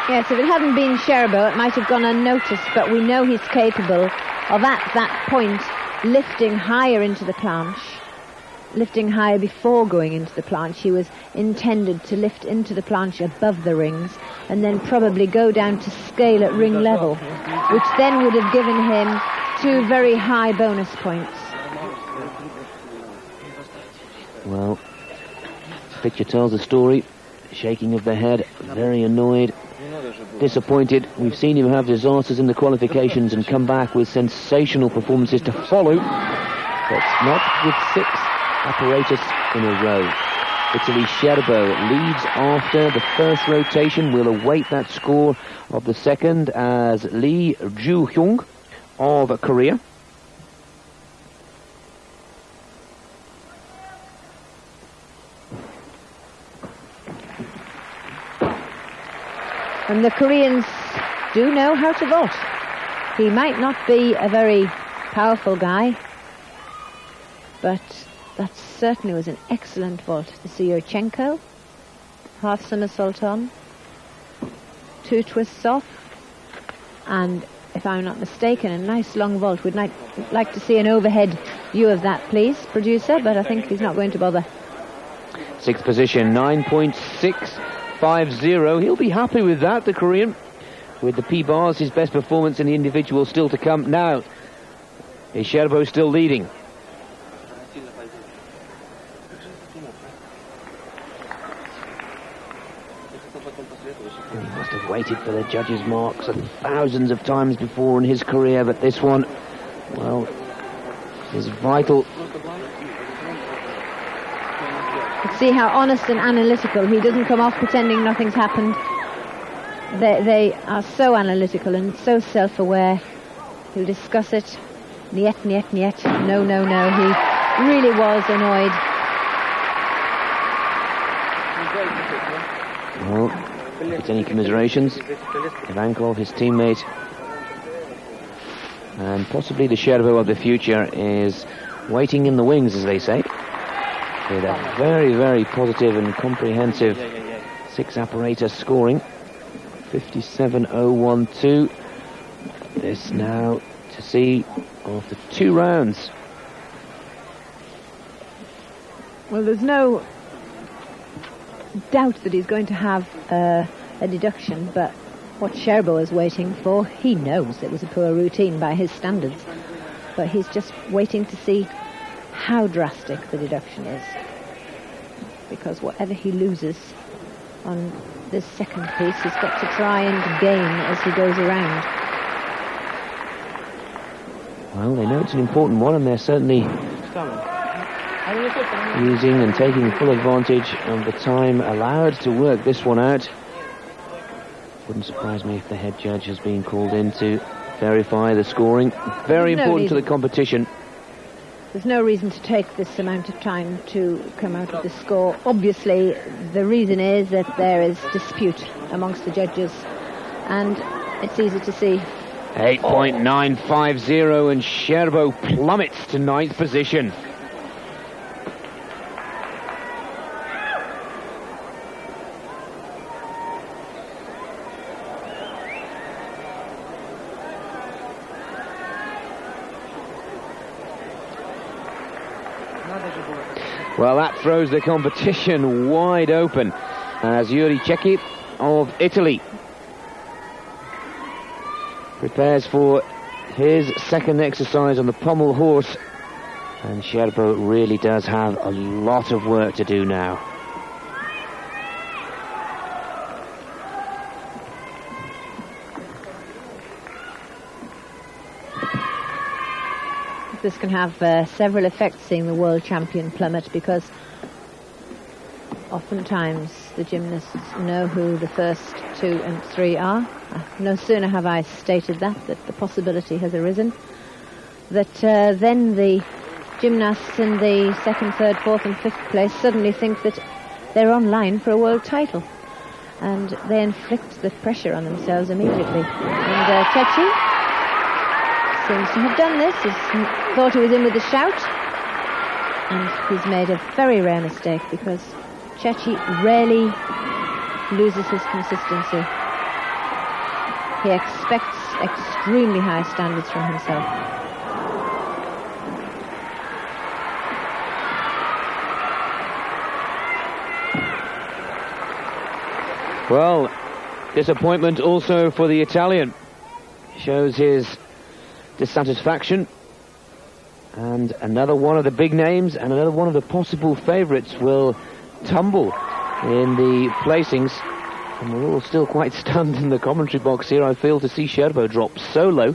Yes, if it hadn't been Sherbo, it might have gone unnoticed, but we know he's capable of, at that point, lifting higher into the planche. Lifting higher before going into the planche. He was intended to lift into the planche above the rings and then probably go down to scale at ring level, which then would have given him 2 very high bonus points. Well, the picture tells the story. Shaking of the head, very annoyed, disappointed. We've seen him have disasters in the qualifications and come back with sensational performances to follow, but not with 6 apparatus in a row. Vitaly Sherbo leads after the first rotation. We'll await that score of the second as Lee Ju-hyung of Korea. And the Koreans do know how to vault. He might not be a very powerful guy, but that certainly was an excellent vault. The Syurchenko, half somersault on, 2 twists off, and if I'm not mistaken, a nice long vault. We'd like to see an overhead view of that, please, producer, but I think he's not going to bother. Sixth position, 9.650. He'll be happy with that, the Korean. With the P-bars, his best performance in the individual still to come. Now, is Sherbo still leading? He must have waited for the judges' marks thousands of times before in his career, but this one, well, is vital. See how honest and analytical. He doesn't come off pretending nothing's happened. They are so analytical and so self-aware. He'll discuss it. Niet. No. He really was annoyed. Well, if any commiserations, Ivankov, his teammate, and possibly the Sherbo of the future, is waiting in the wings, as they say, with a very, very positive and comprehensive six-apparatus scoring. 57.012. This now to see after 2 rounds. Well, there's no doubt that he's going to have a deduction, but what Sherbo is waiting for, he knows it was a poor routine by his standards, but he's just waiting to see how drastic the deduction is, because whatever he loses on this second piece, he's got to try and gain as he goes around. Well, they know it's an important one, and they're certainly using and taking full advantage of the time allowed to work this one out. Wouldn't surprise me if the head judge has been called in to verify the scoring. Very important to the competition. There's no reason to take this amount of time to come out with the score. Obviously, the reason is that there is dispute amongst the judges, and it's easy to see. 8.950, and Sherbo plummets to 9th position. Well, that throws the competition wide open as Yuri Cecchi of Italy prepares for his second exercise on the pommel horse, and Sherbo really does have a lot of work to do now. This can have several effects, seeing the world champion plummet, because oftentimes the gymnasts know who the first 2 and 3 are. No sooner have I stated that the possibility has arisen, that then the gymnasts in the 2nd, 3rd, 4th and 5th place suddenly think that they're online for a world title, and they inflict the pressure on themselves immediately. And Cecchi seems to have done this. He thought he was in with a shout, and he's made a very rare mistake, because Cecchi rarely loses his consistency. He expects extremely high standards from himself. Well, disappointment also for the Italian. Shows his dissatisfaction, and another one of the big names and another one of the possible favourites will tumble in the placings, and we're all still quite stunned in the commentary box here, I feel, to see Sherbo drop so low.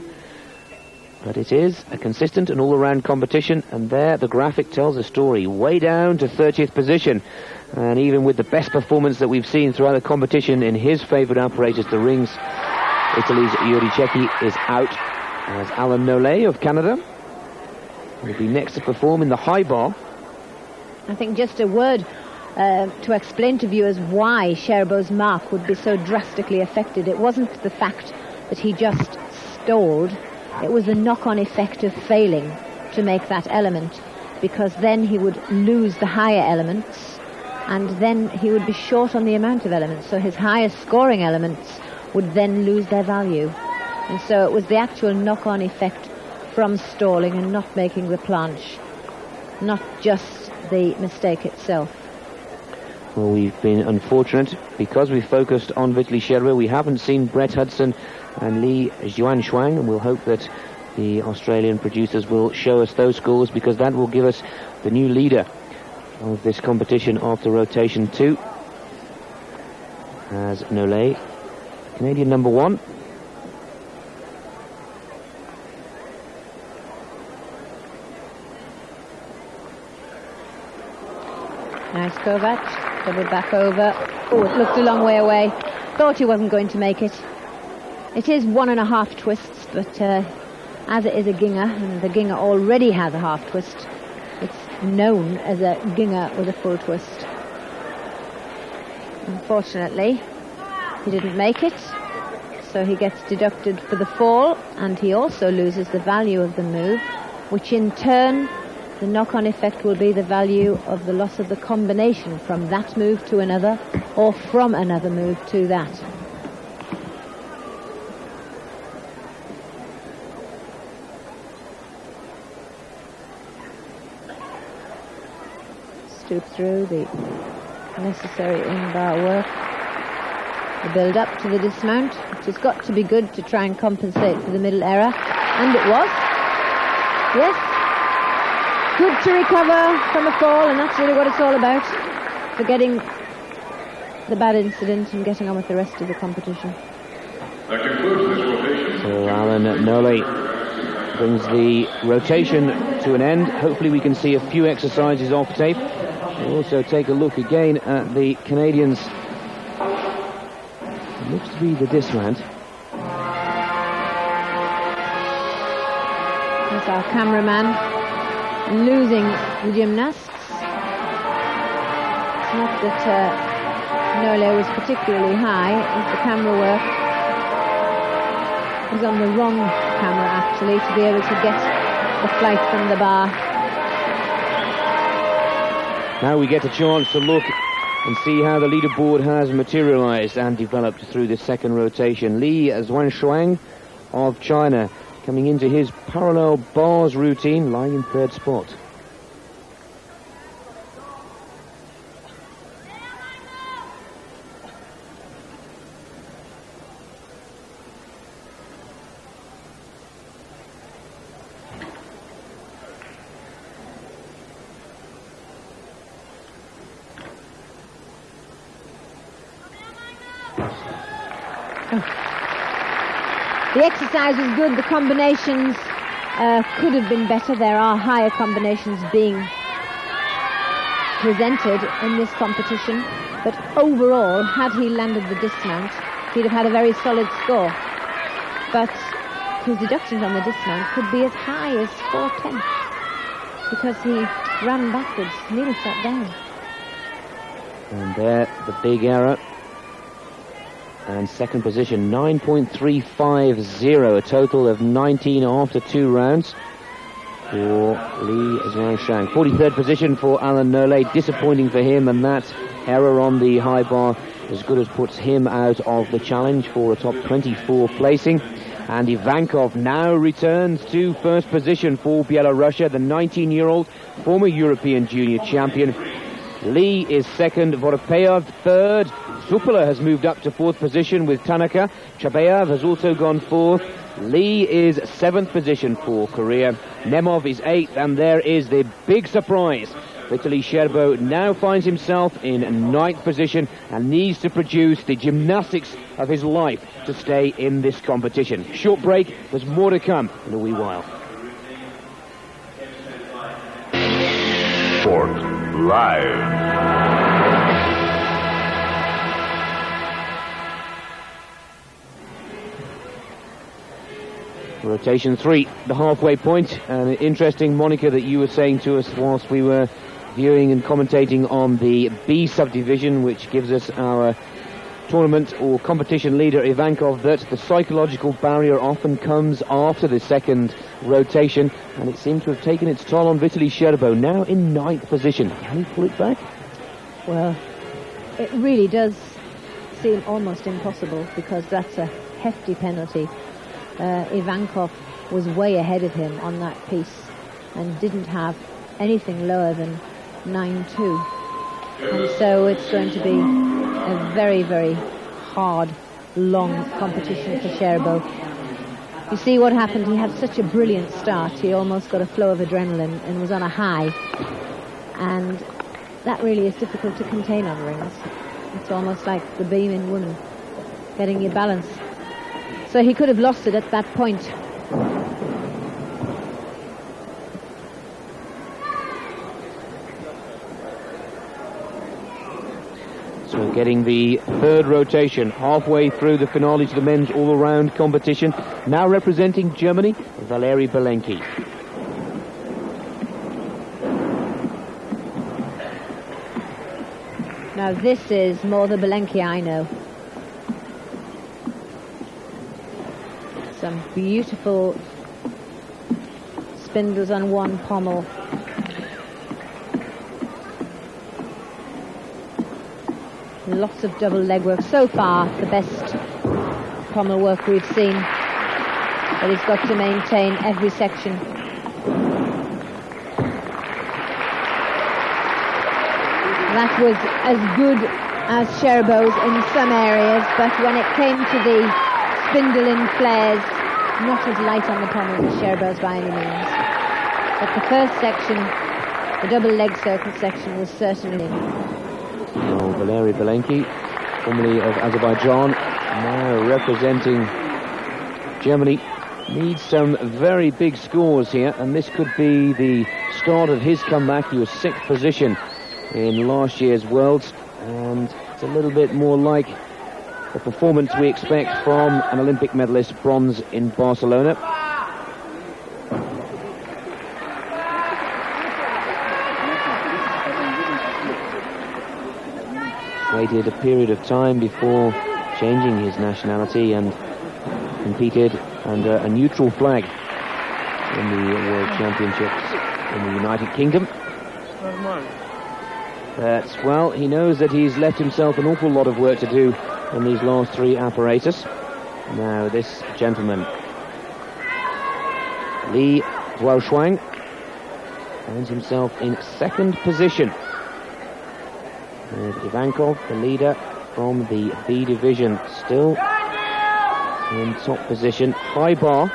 But it is a consistent and all-around competition, and there the graphic tells a story, way down to 30th position. And even with the best performance that we've seen throughout the competition in his favourite apparatus, the rings, Italy's Yuri Cecchi is out, as Alan Nollet of Canada will be next to perform in the high bar. I think just a word to explain to viewers why Sherbo's mark would be so drastically affected. It wasn't the fact that he just stalled, it was the knock-on effect of failing to make that element, because then he would lose the higher elements, and then he would be short on the amount of elements, so his highest scoring elements would then lose their value. And so it was the actual knock-on effect from stalling and not making the planche, not just the mistake itself. Well, we've been unfortunate because we focused on Vitaly Sherbo. We haven't seen Brett Hudson and Li Juanshuang, and we'll hope that the Australian producers will show us those scores, because that will give us the new leader of this competition after rotation 2, as Nolay, Canadian number 1. Nice Kovac, double back over. Oh, it looked a long way away. Thought he wasn't going to make it. It is 1.5 twists, but as it is a Ginger, and the Ginger already has a half twist, it's known as a Ginger with a full twist. Unfortunately, he didn't make it, so he gets deducted for the fall, and he also loses the value of the move, which in turn, the knock-on effect will be the value of the loss of the combination from that move to another, or from another move to that. Stoop through the necessary in-bar work, the build-up to the dismount, which has got to be good to try and compensate for the middle error, and it was. Yes, good to recover from a fall, and that's really what it's all about, forgetting the bad incident and getting on with the rest of the competition. That concludes this rotation. So Alan Nolay brings the rotation to an end. Hopefully we can see a few exercises off tape. We'll also take a look again at the Canadians. It looks to be the dismount. That's our cameraman losing the gymnasts. It's not that Nolay was particularly high. It's the camera work. He's on the wrong camera, actually, to be able to get the flight from the bar. Now we get a chance to look and see how the leaderboard has materialized and developed through the second rotation. Li Juanshuang of China coming into his parallel bars routine, lying in third spot. The exercise was good. The combinations could have been better. There are higher combinations being presented in this competition. But overall, had he landed the dismount, he'd have had a very solid score. But his deductions on the dismount could be as high as 4/10 because he ran backwards, nearly sat down. And there, the big error. And second position, 9.350, a total of 19 after 2 rounds for Li Juanshuang. 43rd position for Alan Nolay, disappointing for him, and that error on the high bar as good as puts him out of the challenge for a top 24 placing. And Ivankov now returns to first position for Belarusia, the 19-year-old former European junior champion. Li is second, Voropeyev third. Supala has moved up to fourth position with Tanaka. Chabayev has also gone fourth. Li is seventh position for Korea. Nemov is eighth, and there is the big surprise. Vitaly Sherbo now finds himself in ninth position and needs to produce the gymnastics of his life to stay in this competition. Short break, there's more to come in a wee while. Sport Live. Rotation 3, the halfway point, and an interesting moniker that you were saying to us whilst we were viewing and commentating on the B subdivision, which gives us our tournament or competition leader Ivankov, that the psychological barrier often comes after the second rotation, and it seems to have taken its toll on Vitaly Sherbo, now in ninth position. Can he pull it back? Well, it really does seem almost impossible, because that's a hefty penalty Ivankov was way ahead of him on that piece and didn't have anything lower than 9-2. And so it's going to be a very, very hard, long competition for Sherbo. You see what happened, he had such a brilliant start, he almost got a flow of adrenaline and was on a high. And that really is difficult to contain on rings. It's almost like the beam in women, getting your balance. So he could have lost it at that point. So getting the third rotation halfway through the finale to the men's all-around competition. Now representing Germany, Valery Belenki. Now this is more the Belenki I know. Some beautiful spindles on one pommel. Lots of double leg work. So far, the best pommel work we've seen. But he's got to maintain every section. That was as good as Sherbo's in some areas, but when it came to the spindle in flares, not as light on the pommel as Sherbo's by any means. But the first section, the double leg circle section, was certainly... Well, Valery Belenki, formerly of Azerbaijan, now representing Germany, needs some very big scores here, and this could be the start of his comeback. He was 6th position in last year's Worlds, and it's a little bit more like the performance we expect from an Olympic medalist, bronze in Barcelona. Waited a period of time before changing his nationality and competed under a neutral flag in the World Championships in the United Kingdom. But, well, he knows that he's left himself an awful lot of work to do in these last 3 apparatus. Now this gentleman, Li Zhuaoshuang, finds himself in 2nd position, with Ivankov, the leader from the B division, still in top position. High bar.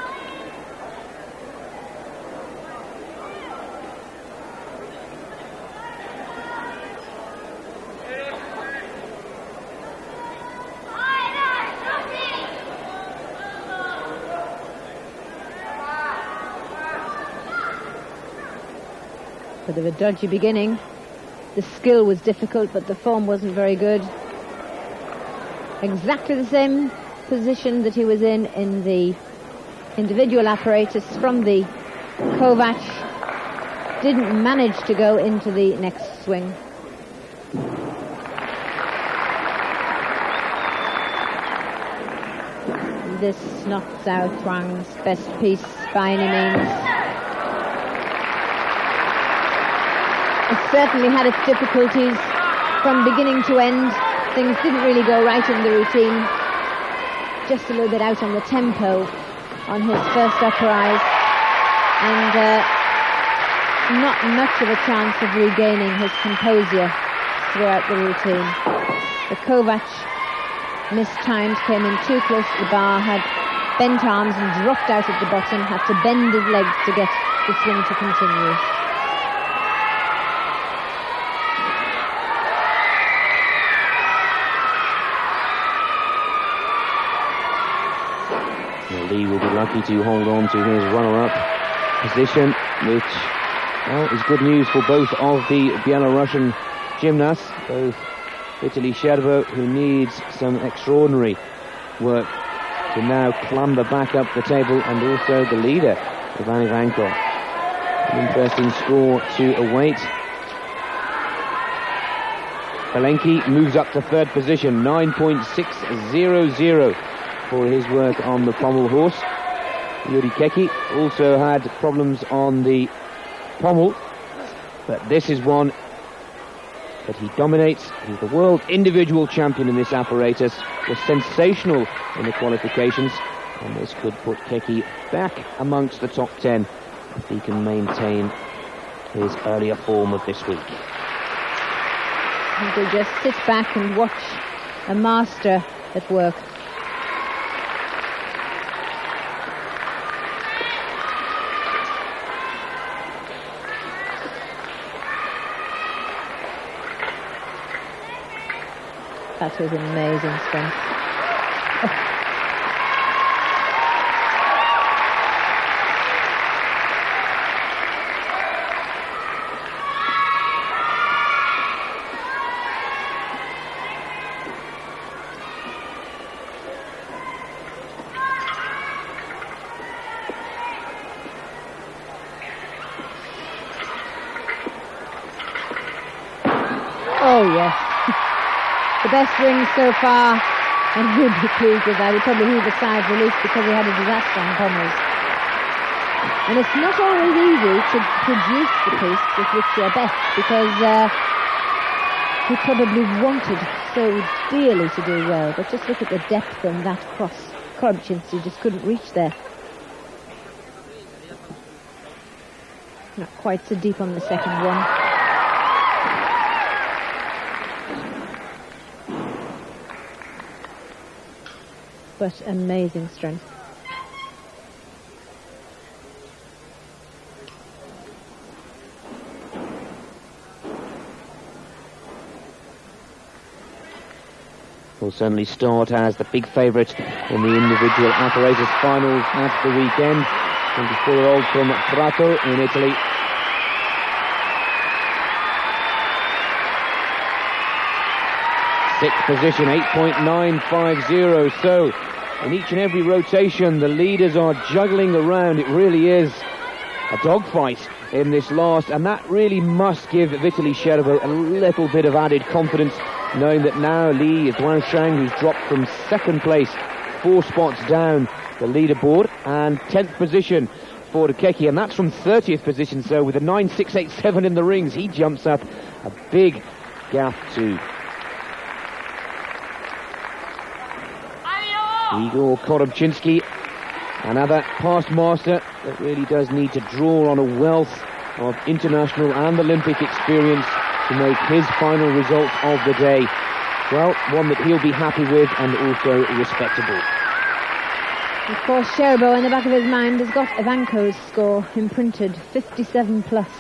Bit of a dodgy beginning. The skill was difficult, but the form wasn't very good. Exactly the same position that he was in the individual apparatus from the Kovac. Didn't manage to go into the next swing. This knocks out Huang's best piece by any means. It certainly had its difficulties from beginning to end. Things didn't really go right in the routine. Just a little bit out on the tempo on his first uprise. And not much of a chance of regaining his composure throughout the routine. The Kovac mistimed, came in too close to the bar, had bent arms and dropped out at the bottom, had to bend his legs to get the swing to continue. Lee will be lucky to hold on to his runner-up position, which, well, is good news for both of the Belarusian gymnasts, both Vitaly Sherbo, who needs some extraordinary work to now clamber back up the table, and also the leader, Ivan Ivankov. An interesting score to await. Belenki moves up to 3rd position, 9.600 for his work on the pommel horse. Yuri Keki also had problems on the pommel, but this is one that he dominates. He's the world individual champion in this apparatus, was sensational in the qualifications, And this could put Keki back amongst the top 10 if he can maintain his earlier form of this week. He could just sit back and watch a master at work. That was amazing strength. Oh, yes. The best ring so far, and he'd be pleased with that. He'd probably heave a sigh of relief because he had a disaster on pommels. And it's not always easy to produce the pace with which you're best, because he probably wanted so dearly to do well, but just look at the depth on that cross. Korobczynski just couldn't reach there. Not quite so deep on the second one. But amazing strength. Will certainly start as the big favourite in the individual apparatus finals at the weekend. 24-year-old from Prato in Italy. Sixth position, 8.950. So, in each and every rotation, the leaders are juggling around. It really is a dogfight in this last, and that really must give Vitaly Sherbo a little bit of added confidence, knowing that now Li Duanshang, who's dropped from second place, 4 spots down the leaderboard, and 10th position for Keki, and that's from 30th position. So with a 9.687 in the rings, he jumps up a big gap too. Igor Korobczynski, another past master that really does need to draw on a wealth of international and Olympic experience to make his final result of the day, well, one that he'll be happy with and also respectable. Of course, Sherbo in the back of his mind has got Ivanko's score imprinted, 57 plus.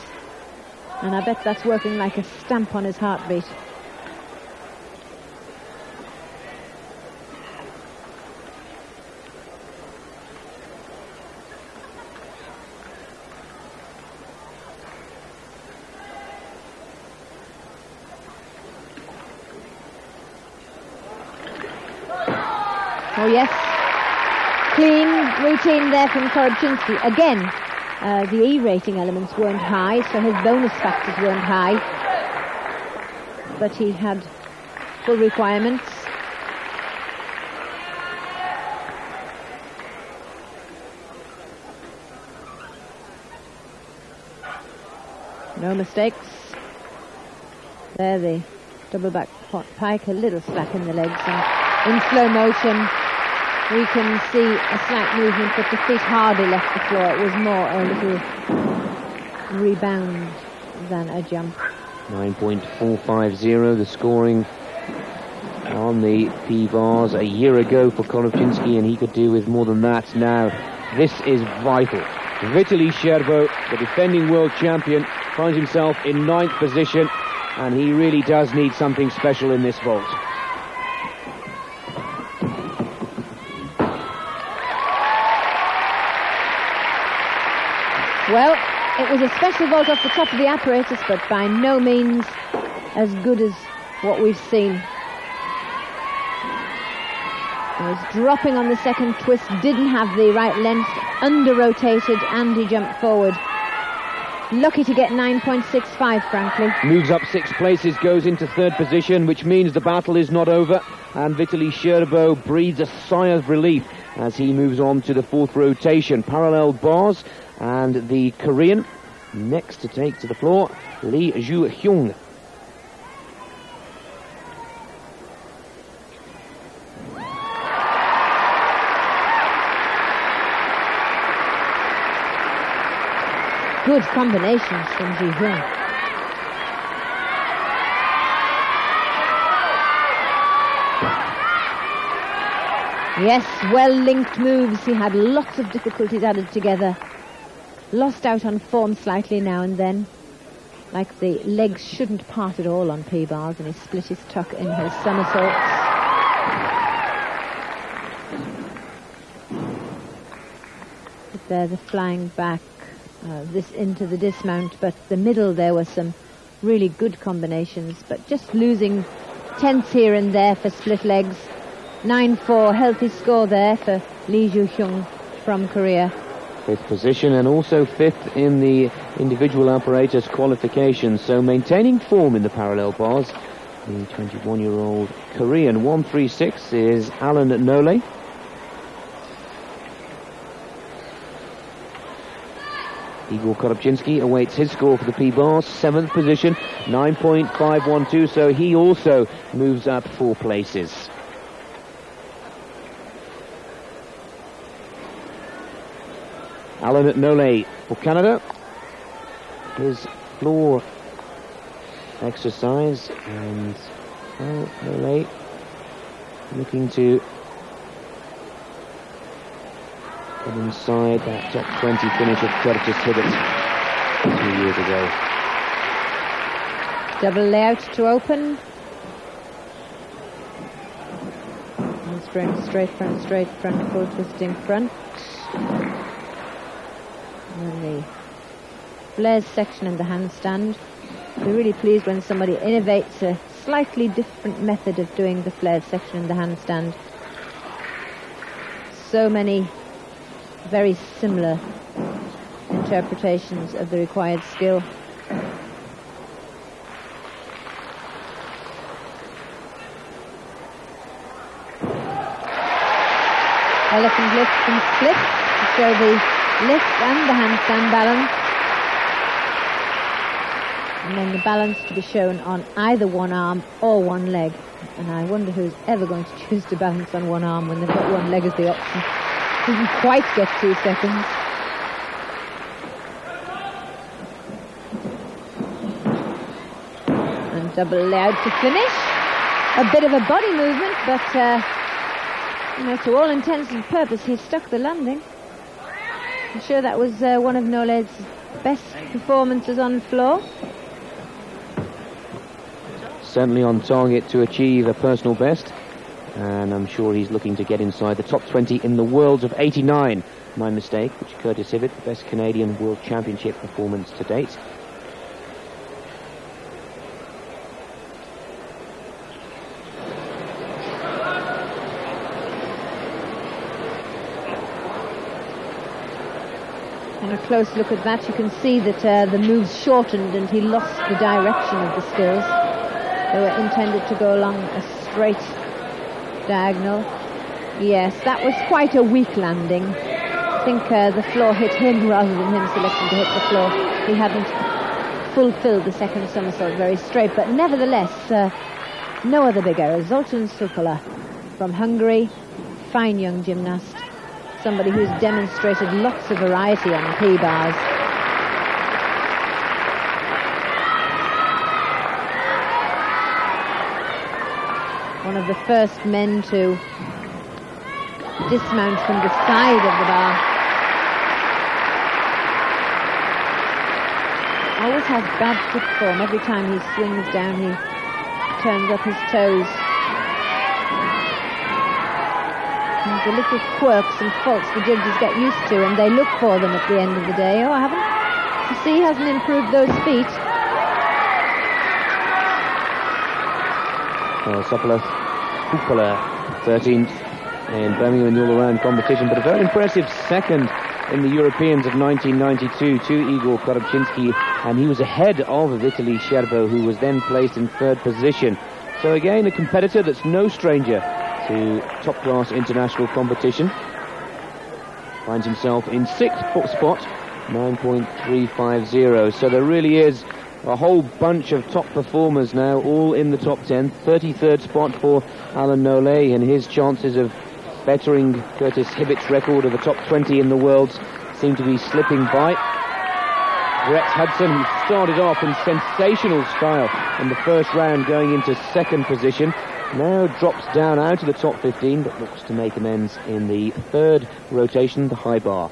And I bet that's working like a stamp on his heartbeat. Oh yes, clean routine there from Korobczynski. Again, the E rating elements weren't high, so his bonus factors weren't high. But he had full requirements. No mistakes. There, the double back pike, a little slack in the legs, and in slow motion we can see a slight movement, but the feet hardly left the floor. It was more a little rebound than a jump. 9.450, the scoring on the P-bars a year ago for Korobczynski, and he could do with more than that now. This is vital. Vitaly Sherbo, the defending world champion, finds himself in 9th position, and he really does need something special in this vault. Well, it was a special vault off the top of the apparatus, but by no means as good as what we've seen. He was dropping on the second twist, didn't have the right length, under-rotated, and he jumped forward. Lucky to get 9.65, frankly. Moves up 6 places, goes into 3rd position, which means the battle is not over, and Vitaly Sherbo breathes a sigh of relief as he moves on to the 4th rotation. Parallel bars, and the Korean next to take to the floor, Lee Ju-hyung. good combinations from Ji Hyun. Yes, well-linked moves. He had lots of difficulties added together. Lost out on form slightly now and then. Like the legs shouldn't part at all on P-bars, and he split his tuck in his somersaults. But there's a flying back, this into the dismount, but the middle there were some really good combinations, but just losing tenths here and there for split legs. 9-4, healthy score there for Lee Ju-hyung from Korea. Fifth position and also fifth in the individual apparatus qualification, so maintaining form in the parallel bars. The 21-year-old Korean. 136 is Alan Nole. Igor Korobczynski awaits his score for the P-bars, 7th position, 9.512, so he also moves up 4 places. Alan Nole for Canada. His floor exercise, and Nole looking to get inside that top 20 finish of Curtis Hibbett 2 years ago. Double layout to open. And straight front, full twisting front. And then the flares section and the handstand. We're really pleased when somebody innovates a slightly different method of doing the flares section and the handstand. So many very similar interpretations of the required skill. Elephant lift and split to show the lift and the handstand balance. And then the balance to be shown on either one arm or one leg. And I wonder who's ever going to choose to balance on one arm when they've got one leg as the option. Didn't quite get 2 seconds. And double layout to finish. A bit of a body movement, but to all intents and purposes, he stuck the landing. I'm sure that was one of Nole's best performances on the floor. Certainly on target to achieve a personal best, and I'm sure he's looking to get inside the top 20 in the worlds of 89. My mistake, which Curtis Hibbett, the best Canadian World Championship performance to date. On a close look at that, you can see that the moves shortened and he lost the direction of the skills. They were intended to go along a straight diagonal. Yes, that was quite a weak landing. I think the floor hit him rather than him selecting to hit the floor. He hadn't fulfilled the second somersault very straight, but nevertheless, no other big error. Zoltan Sukola from Hungary, fine young gymnast. Somebody who's demonstrated lots of variety on the P-bars. One of the first men to dismount from the side of the bar. Always has bad foot form. Every time he swings down, he turns up his toes. The little quirks and faults the judges get used to, and they look for them at the end of the day. Oh, I haven't. You see, he hasn't improved those feet. Sukola 13th in Birmingham in the all-around competition, but a very impressive second in the Europeans of 1992 to Igor Korobczynski, and he was ahead of Vitaly Scherbo, who was then placed in 3rd position. So again, a competitor that's no stranger to top-class international competition. Finds himself in 6th spot, 9.350. So there really is a whole bunch of top performers now, all in the top 10. 33rd spot for Alan Nole, and his chances of bettering Curtis Hibbett's record of the top 20 in the world seem to be slipping by. Brett Hudson, who started off in sensational style in the first round, going into second position, now drops down out of the top 15, but looks to make amends in the third rotation, the high bar.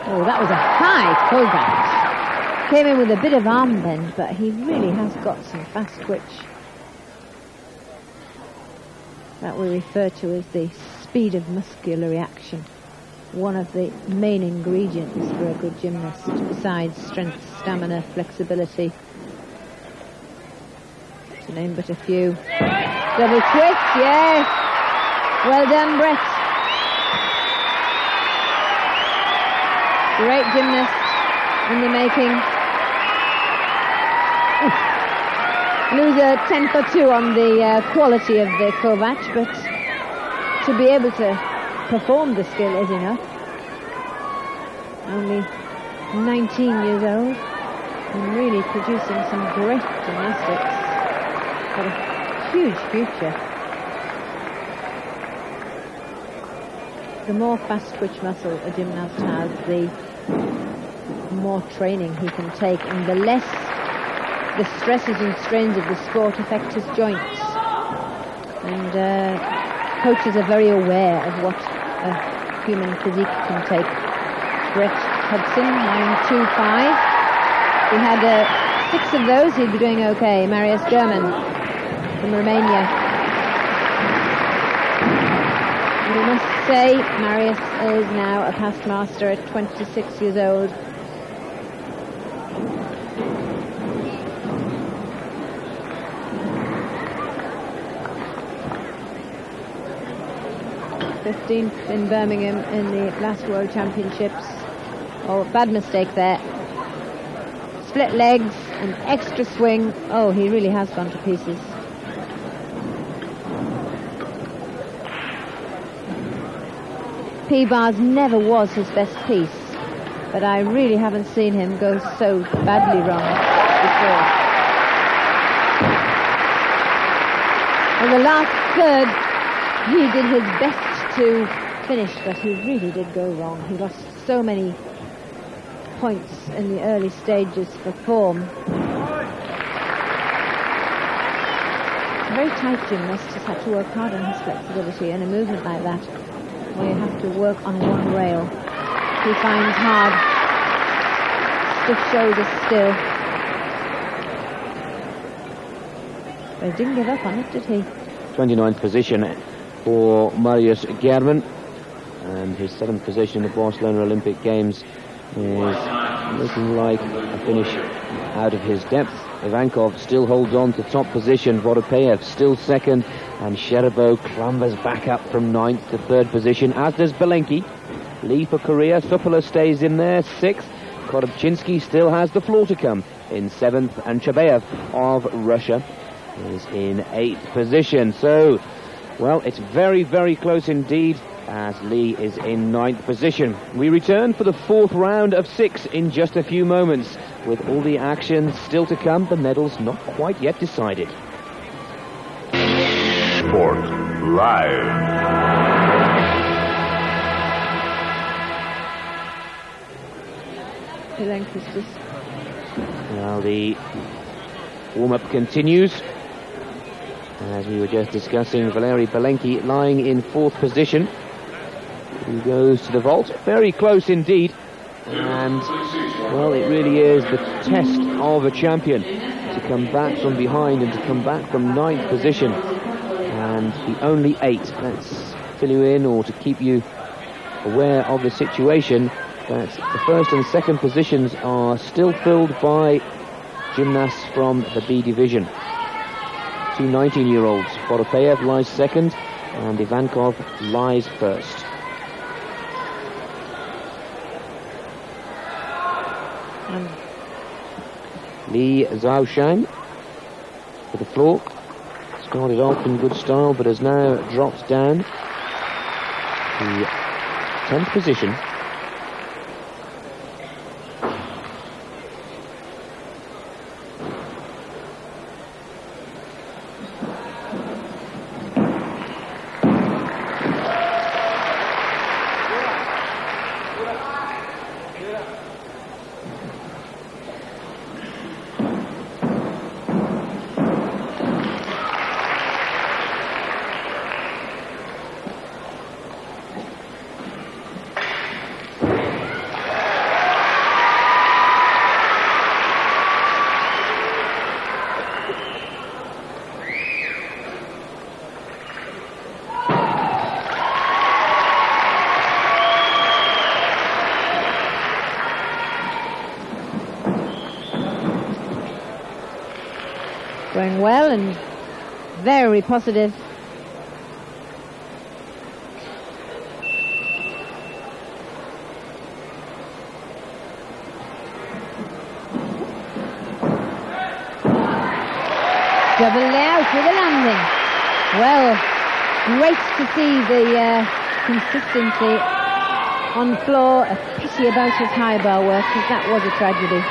Oh, that was a high pullback. Came in with a bit of arm bend, but he really has got some fast twitch. That we refer to as the speed of muscular reaction. One of the main ingredients for a good gymnast, besides strength, stamina, flexibility, to name but a few. Double twist, yes! Well done, Brett. Great gymnast in the making. Loser 10 for 2 on the quality of the Kovac, but to be able to perform the skill is enough. Only 19 years old and really producing some great gymnastics. Got a huge future. The more fast twitch muscle a gymnast has, the more training he can take, and the less the stresses and strains of the sport affect his joints. And coaches are very aware of what a human physique can take. Brett Hudson, 9.25. He had 6 of those, he'd be doing okay. Marius German from Romania. We must say Marius is now a past master at 26 years old. '15th in Birmingham in the last World Championships. Oh, bad mistake there. Split legs, an extra swing. Oh, he really has gone to pieces. P-bars never was his best piece, but I really haven't seen him go so badly wrong before. In the last third, he did his best to finish, but he really did go wrong. He lost so many points in the early stages for form. A very tight gymnast has had to work hard on his flexibility, and a movement like that, where you have to work on one rail, he finds hard. Stiff shoulders still. But he didn't give up on it, did he? 29th position for Marius German, and his 7th position in the Barcelona Olympic Games is looking like a finish out of his depth. Ivankov still holds on to top position, Voropayev still second, and Sherabo clambers back up from 9th to 3rd position, as does Belenki. Lee for Korea, Supala stays in there 6th, Korobchinsky still has the floor to come in 7th, and Chabayev of Russia is in 8th position. So, well, it's very, very close indeed, as Lee is in 9th position. We return for the 4th round of 6 in just a few moments. With all the action still to come, the medals not quite yet decided. Sport Live. Now the warm-up continues. As we were just discussing, Valery Belenki lying in 4th position. He goes to the vault, very close indeed. And, well, it really is the test of a champion to come back from behind and to come back from 9th position. And the only 8, let's fill you in or to keep you aware of the situation, that the 1st and 2nd positions are still filled by gymnasts from the B division. 2 19-year-olds. Voropayev lies 2nd and Ivankov lies 1st. Li Zhaoshang for the floor. Started off in good style, but has now dropped down to 10th position. Going well and very positive. Double layout with a landing. Well, great to see the consistency on floor. A pity about his high bar work, because that was a tragedy.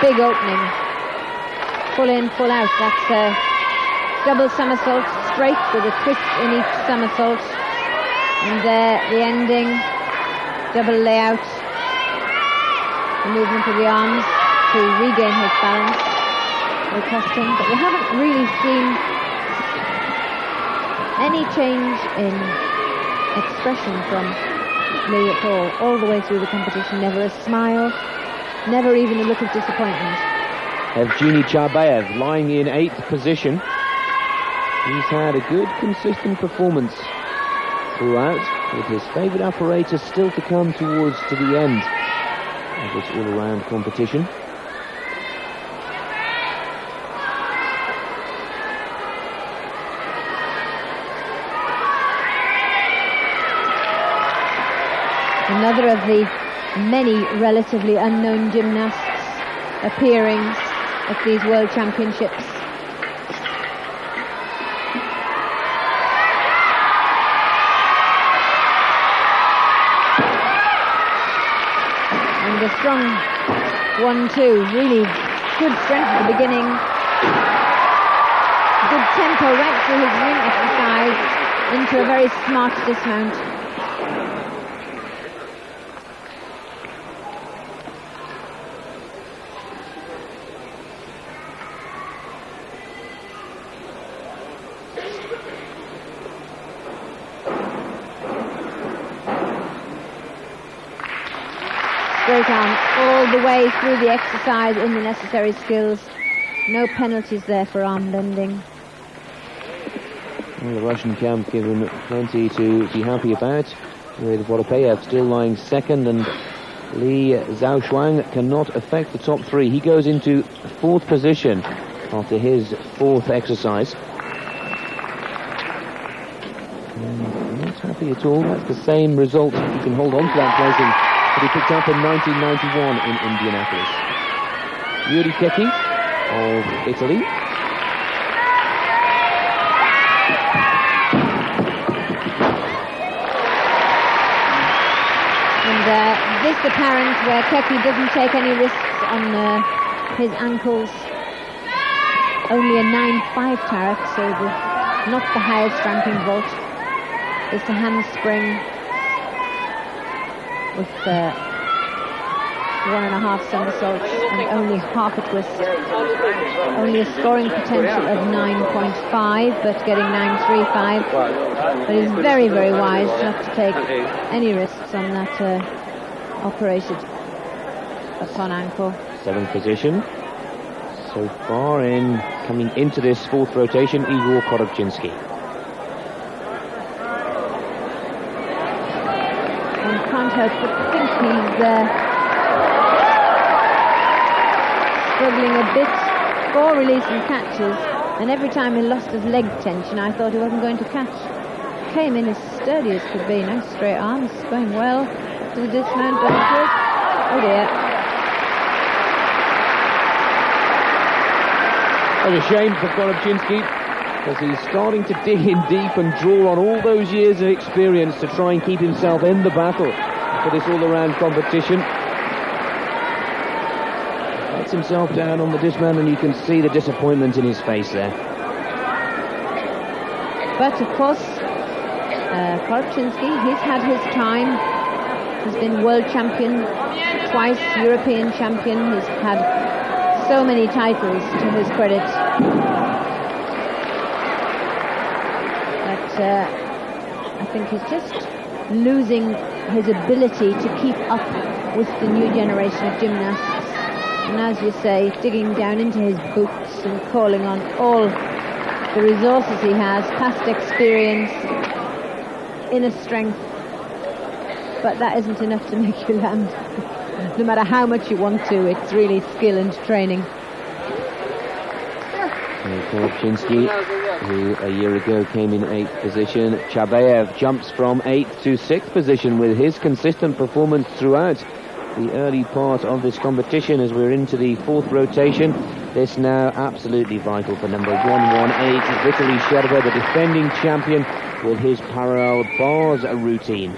Big opening. Full in, full out. That's double somersault straight with a twist in each somersault. And the ending, double layout. The movement of the arms to regain his balance will cost him. But we haven't really seen any change in expression from Lee at all the way through the competition. Never a smile, never even a look of disappointment. Evgeny Chabayev lying in 8th position. He's had a good, consistent performance throughout, with his favourite apparatus still to come towards to the end of this all-around competition. Another of the many relatively unknown gymnasts appearing at these World Championships. A strong 1-2, really good strength at the beginning, good tempo right through his ring exercise into a very smart dismount. Straight on, all the way through the exercise in the necessary skills. No penalties there for arm bending. Well, the Russian camp given plenty to be happy about, with Voropayev still lying second, and Li Zhaoshuang cannot affect the top three. He goes into 4th position after his 4th exercise. Not happy at all. That's the same result. He can hold on to that placing that he picked up in 1991 in Indianapolis. Yuri Keki of Italy. And this apparent where Keki doesn't take any risks on his ankles. Only a 9.5 tariff, so not the highest ranking vault. It's a handspring with 1.5 somersaults and only half a twist. Only a scoring potential of 9.5, but getting 9.35. But he's very, very wise not to take any risks on that operated upon ankle. 7th position. So far in coming into this 4th rotation, Igor Korobczynski. One can't help but think he's struggling a bit for releasing catches, and every time he lost his leg tension I thought he wasn't going to catch. Came in as sturdy as could be. Nice straight arms, going well to the dismount, but oh dear. What a shame for Korobczynski, because he's starting to dig in deep and draw on all those years of experience to try and keep himself in the battle for this all-around competition. Lets himself down on the dismount, and you can see the disappointment in his face there. But of course, Korobczynski, he's had his time. He's been world champion twice, European champion. He's had so many titles to his credit. But I think he's just losing his ability to keep up with the new generation of gymnasts. And as you say, digging down into his boots and calling on all the resources he has, past experience, inner strength, but that isn't enough to make you land. No matter how much you want to, it's really skill and training. Korobczynski, who a year ago came in 8th position. Chabayev jumps from 8th to 6th position with his consistent performance throughout the early part of this competition as we're into the 4th rotation. This now absolutely vital for number 118, Vitaly Sherbo, the defending champion, with his parallel bars routine.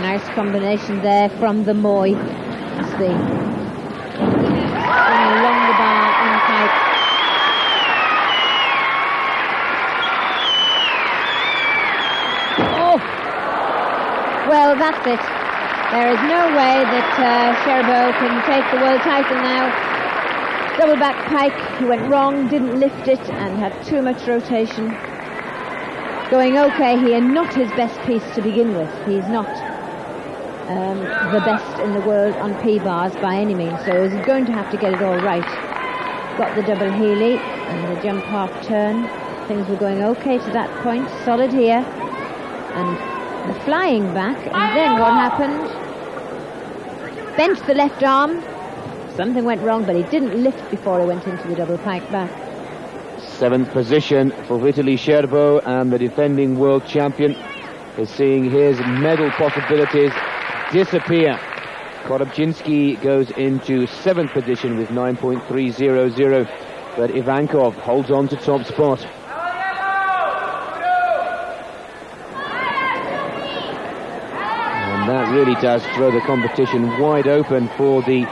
Nice combination there from the Moy. It's the along the bar in pipe. Oh! Well, that's it. There is no way that Sherbo can take the world title now. Double back pike, he went wrong, didn't lift it, and had too much rotation. Going okay here, not his best piece to begin with. He's not the best in the world on P-bars by any means, so he's going to have to get it all right. Got the double heelie and the jump half turn. Things were going okay to that point, solid here. And the flying back, and then what happened? Bent the left arm. Something went wrong, but he didn't lift before he went into the double pike back. 7th position for Vitaly Sherbo, and the defending world champion is seeing his medal possibilities disappear. Korobczynski goes into 7th position with 9.300, but Ivankov holds on to top spot. And that really does throw the competition wide open for the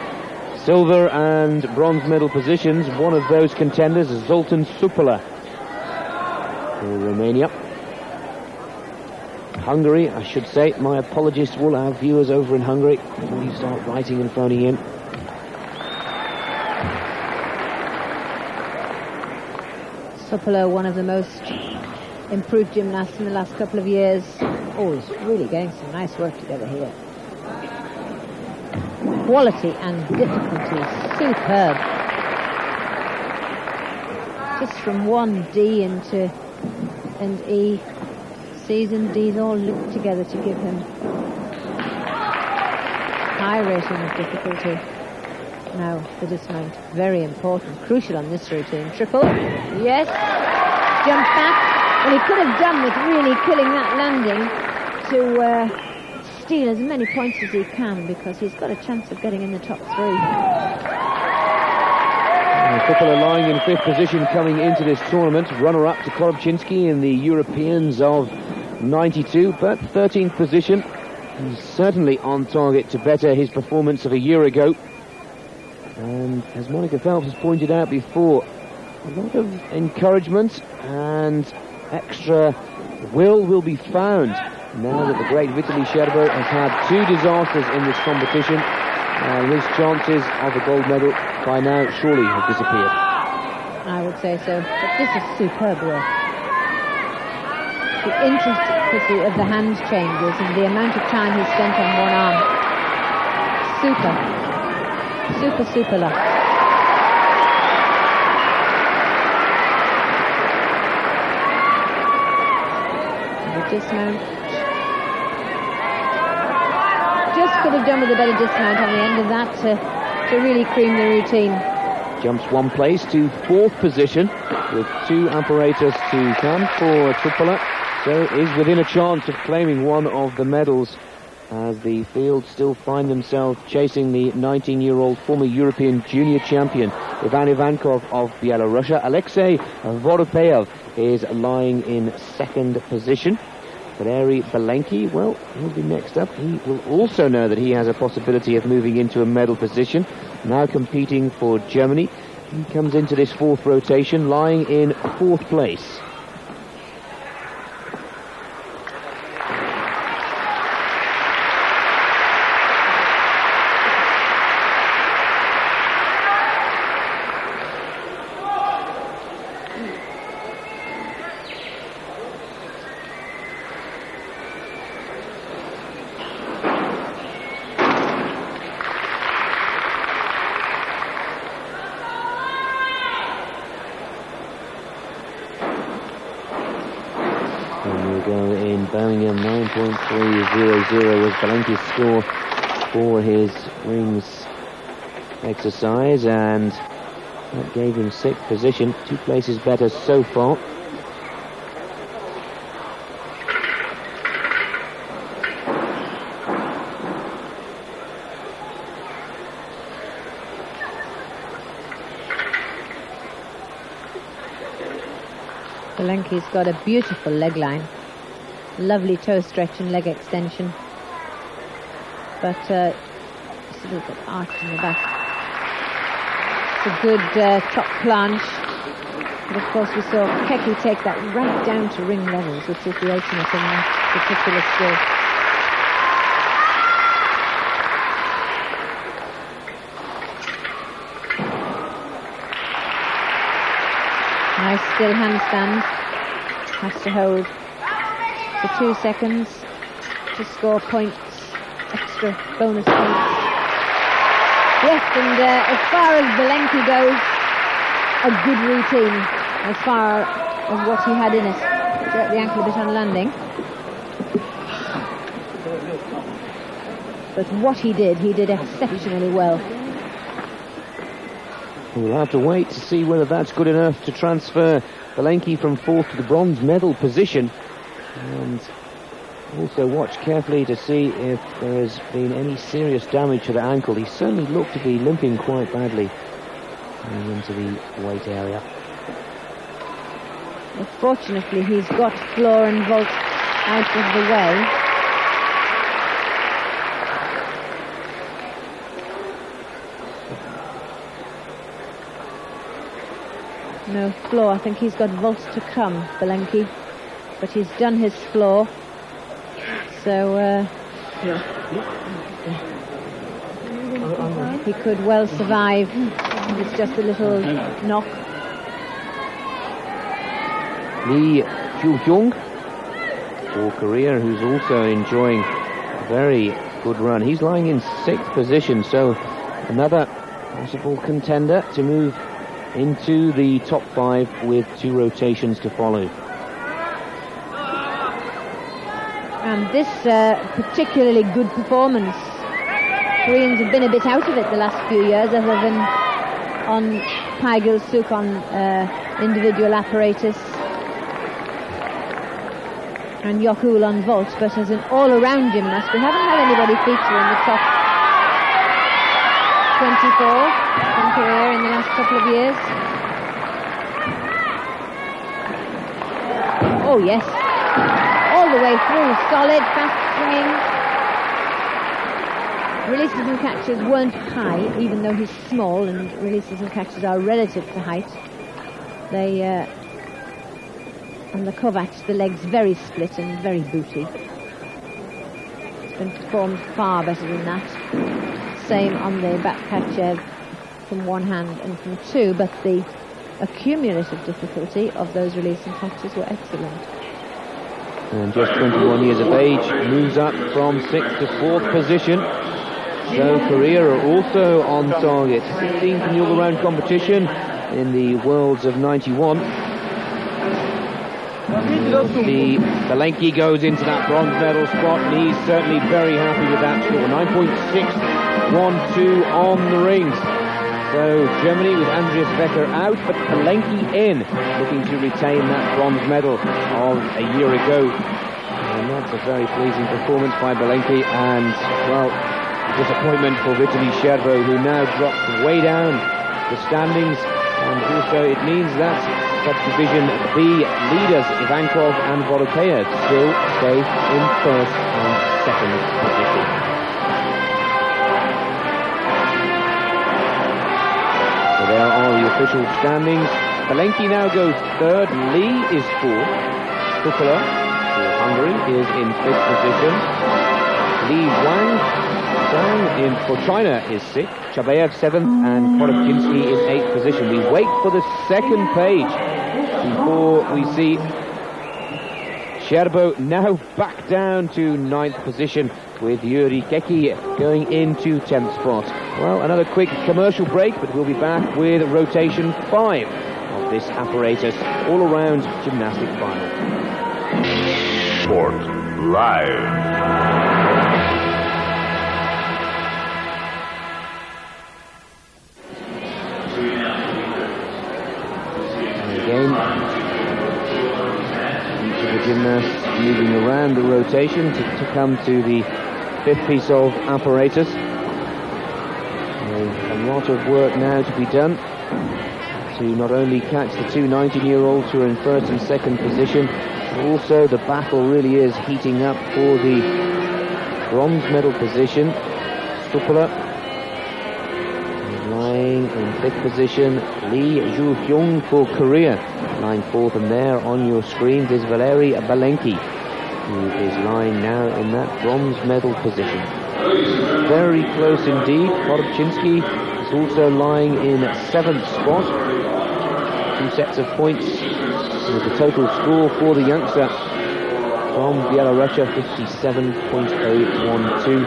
silver and bronze medal positions. One of those contenders is Zoltan Supala for Romania. Hungary, I should say. My apologies to all our viewers over in Hungary before you start writing and phoning in. Supala, one of the most improved gymnasts in the last couple of years. Oh, he's really getting some nice work together here. Quality and difficulty, superb. Just from 1D into and E. C's and D's all linked together to give him high rating of difficulty. Now the dismount, very important, crucial on this routine. Triple, yes, jump back. Well, he could have done with really killing that landing to steal as many points as he can, because he's got a chance of getting in the top 3. A couple are lying in 5th position coming into this tournament. Runner-up to Korobczynski in the Europeans of 92, but 13th position. He's certainly on target to better his performance of a year ago. And as Monica Phelps has pointed out before, a lot of encouragement and extra will be found now that the great Vitaly Sherbo has had 2 disasters in this competition, and his chances of a gold medal by now surely have disappeared. I would say so, but this is superb work. The intricacy of the hand changes and the amount of time he spent on one arm. Super luck. The dismount. Just could have done with a better dismount on the end of that to really cream the routine. Jumps 1 place to 4th position with 2 apparatus to come for Supala. So is within a chance of claiming one of the medals, as the field still find themselves chasing the 19-year-old former European junior champion Ivan Ivankov of Belarus. Alexei Voropeyev is lying in 2nd position. Valeri Belenki, well, he'll be next up. He will also know that he has a possibility of moving into a medal position, now competing for Germany. He comes into this 4th rotation lying in 4th place. ago in Birmingham. 9.300 was Belenki's score for his rings exercise, and that gave him 6th position, 2 places better so far. Belenki's got a beautiful leg line, lovely toe stretch and leg extension, but it's a little bit arched in the back. It's a good top planche, but of course we saw Keki take that right down to ring levels, which is the ultimate in that particular skill. Nice still handstand. Has to hold for 2 seconds to score points, extra bonus points. Yes, and as far as Belenki goes, a good routine as far as what he had in it. Jerked the ankle a bit on landing. But what he did exceptionally well. We'll have to wait to see whether that's good enough to transfer Belenki from 4th to the bronze medal position, and also watch carefully to see if there has been any serious damage to the ankle. He certainly looked to be limping quite badly into the weight area. Well, fortunately he's got floor and vault out of the way. No floor. I think he's got vaults to come, Belenki, but he's done his floor, so he could well survive. It's just a little knock. Lee Kyu-kyung for Korea, who's also enjoying a very good run. He's lying in 6th position, so another possible contender to move into the top 5 with 2 rotations to follow. And this particularly good performance. Koreans have been a bit out of it the last few years, other than on Paigil-suk on individual apparatus and Yokul on vault, but as an all-around gymnast we haven't had anybody feature in the top 24 from Korea in the last couple of years. Oh yes, all the way through, solid, fast swinging. Releases and catches weren't high, even though he's small, and releases and catches are relative to height. They, on the Kovac, the legs very split and very booty. It's been performed far better than that. Same on the back catcher from one hand and from 2, but the accumulative difficulty of those release and catches were excellent. And just 21 years of age, moves up from 6th to 4th position. So Korea are also on target. 16th in the all-around competition in the Worlds of 91. The Belenki goes into that bronze medal spot, and he's certainly very happy with that score. 9.612 on the rings. So Germany with Andreas Becker out, but Belenki in, looking to retain that bronze medal of a year ago. And that's a very pleasing performance by Belenki, and, well, disappointment for Vitaly Sherbo, who now drops way down the standings, and also it means that Subdivision B leaders Ivankov and Vorokeya still stay in 1st and 2nd position. So there are the official standings. Belenki now goes 3rd, Lee is 4th, Kukula for Hungary is in 5th position, Li Wang in for China is 6th, Chabayev 7th, and Korobkinski in 8th position. We wait for the second page before we see Sherbo now back down to 9th position, with Yuri Keki going into 10th spot. Well, another quick commercial break, but we'll be back with rotation 5 of this apparatus all-around gymnastic final. Eurosport Live. Again, each of the gymnasts moving around the rotation to come to the fifth piece of apparatus. A lot of work now to be done to not only catch the two 19-year-olds who are in first and second position, but also the battle really is heating up for the bronze medal position. Stupala lying in fifth position. Lee Ju-hyung for Korea lying fourth, and there on your screens is Valeri Balenki, who is lying now in that bronze medal position. Very close indeed. Korobczynski is also lying in seventh spot. Two sets of points with the total score for the youngster from Bielorussia, 57.012.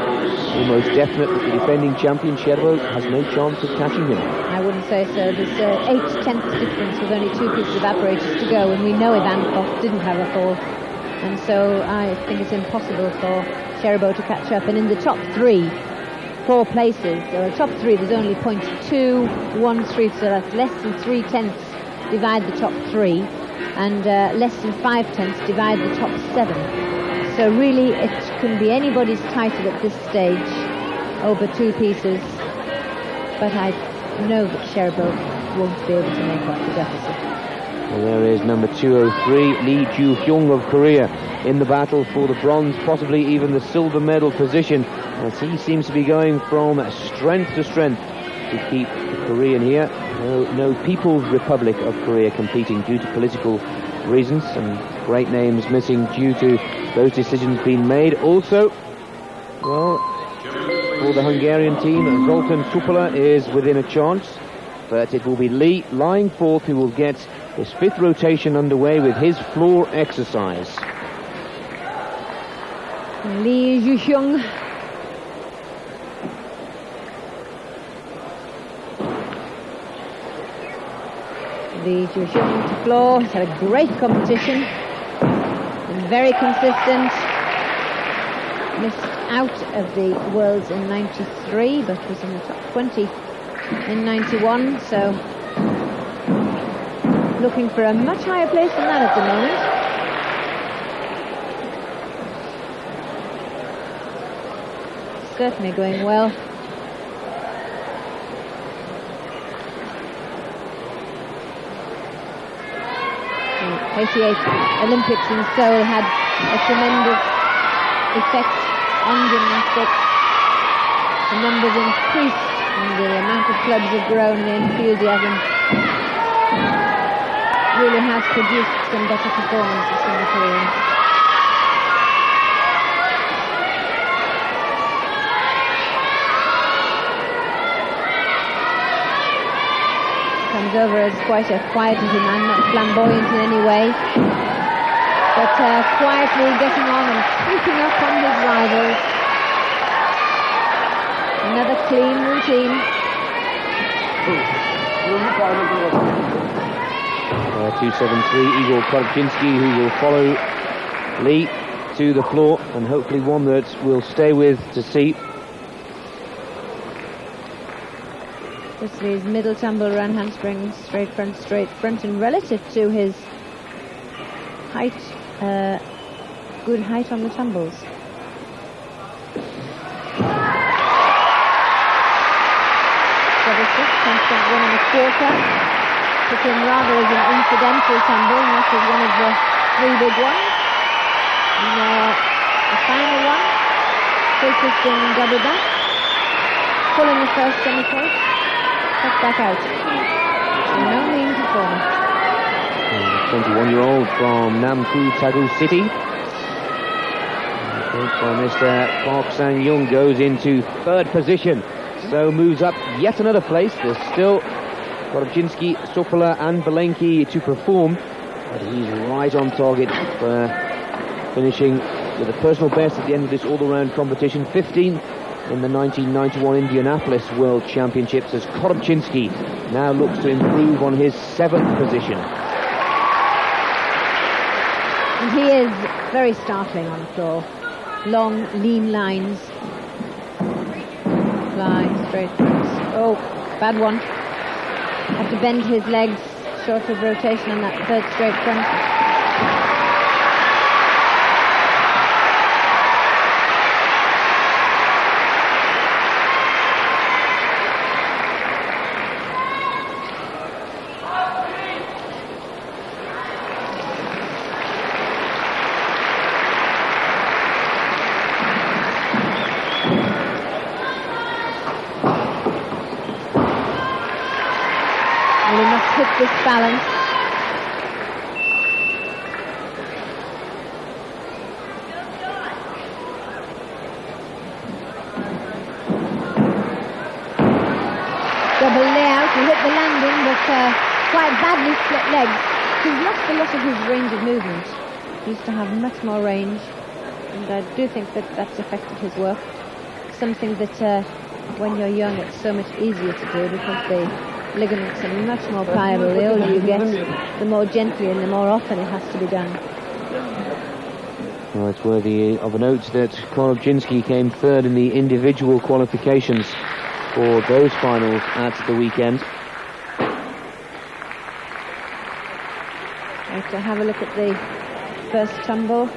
Almost definite that the defending champion Sherbo has no chance of catching him. I wouldn't say so. There's 8/10 difference with only two pieces of apparatus to go, and we know Ivankov didn't have a fall, and so I think it's impossible for Sherbo to catch up. And in the top three, 4 places, or top three, there's only 0.213, so that's less than 3/10 divide the top three, and less than 5/10 divide the top 7. So really it can be anybody's title at this stage over 2 pieces, but I know that Sherbo won't be able to make up the deficit. Well, there is number 203, Lee Ju-hyung of Korea, in the battle for the bronze, possibly even the silver medal position, as he seems to be going from strength to strength to keep the Korean here. No People's Republic of Korea competing due to political reasons, and great names missing due to those decisions being made. Also, well, for the Hungarian team, Zoltán Tupala is within a chance, but it will be Lee lying fourth who will get his fifth rotation underway with his floor exercise. Lee Ju-hyung. Lee Ju-hyung to floor. He's had a great competition and very consistent. Missed out of the Worlds in 93, but was in the top 20 in 91, so looking for a much higher place than that at the moment. Certainly going well. 88 Olympics in Seoul had a tremendous effect on gymnastics. The numbers increased and the amount of clubs have grown and the enthusiasm really has produced some better performances from the Koreans. Comes over as quite a quiet little man, not flamboyant in any way, but quietly getting on and creeping up on his rivals. Another clean routine. 273, Igor Korobczynski, who will follow Lee to the floor, and hopefully one that we'll stay with to see. His middle tumble run handspring, straight front, and relative to his height, good height on the tumbles. Double 6, 1.25. Took him rather as an incidental tumble, not as one of the 3 big ones. And the final one, full twisting double back, pulling the first semi-point. Back out. No mean performance. 21-year-old from Nampu Tagu City. Mr. Park Sang-young goes into third position, so moves up yet another place. There's still Korobczynski, Stupala and Balenki to perform, but he's right on target for finishing with a personal best at the end of this all-around competition, 15th in the 1991 Indianapolis World Championships, as Korobczynski now looks to improve on his 7th position. And he is very startling on the floor. Long, lean lines. Fly, straight. Oh, bad one. Had to bend his legs, short of rotation on that third straight front. This balance. Double layout, he hit the landing, but quite badly split legs. He's lost a lot of his range of movement. He used to have much more range, and I do think that that's affected his work. Something that when you're young it's so much easier to do because the ligaments are much more pliable. The older you get, the more gently and the more often it has to be done. Well, it's worthy of a note that Korobczynski came third in the individual qualifications for those finals at the weekend. Right, to have a look at the first tumble.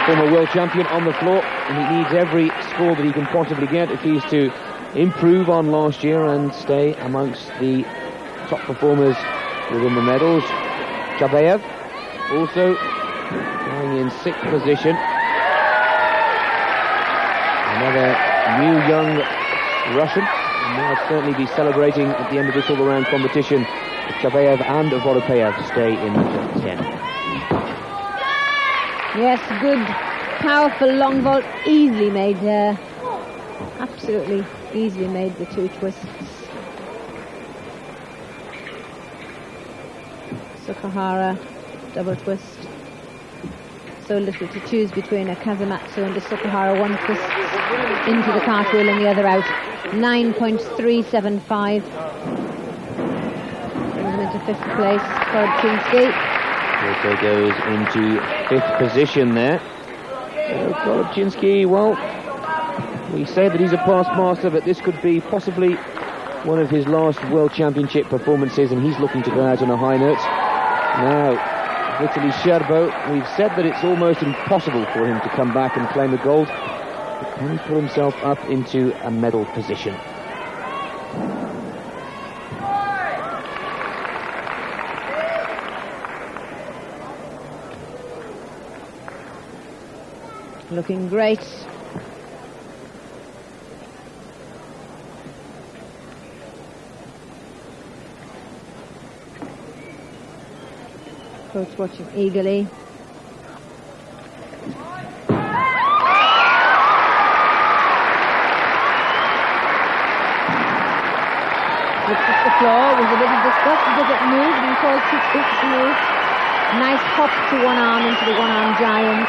Former world champion on the floor, and he needs every score that he can possibly get if he's to improve on last year and stay amongst the top performers within the medals. Chabayev also going in 6th position. Another new young Russian, and they'll certainly be celebrating at the end of this all-around competition. Chabayev and Voropayev stay in the top 10. Yes, good, powerful long vault, easily made there. Absolutely easily made the two twists. Sukahara, double twist. So little to choose between a Kazamatsu and a Sukahara. One twist into the cartwheel and the other out. 9.375. Brings him into 5th place. Korobczynski also goes into 5th position there. Korobczynski, well, we say that he's a past master, but this could be possibly one of his last World Championship performances, and he's looking to go out on a high note. Now, Vitaly Sherbo, we've said that it's almost impossible for him to come back and claim a gold, but can he pull himself up into a medal position? Looking great. Coach watching eagerly. Looks at the floor, was a little disgusted as it moved and called its move. Nice hop to one arm into the one-arm giant.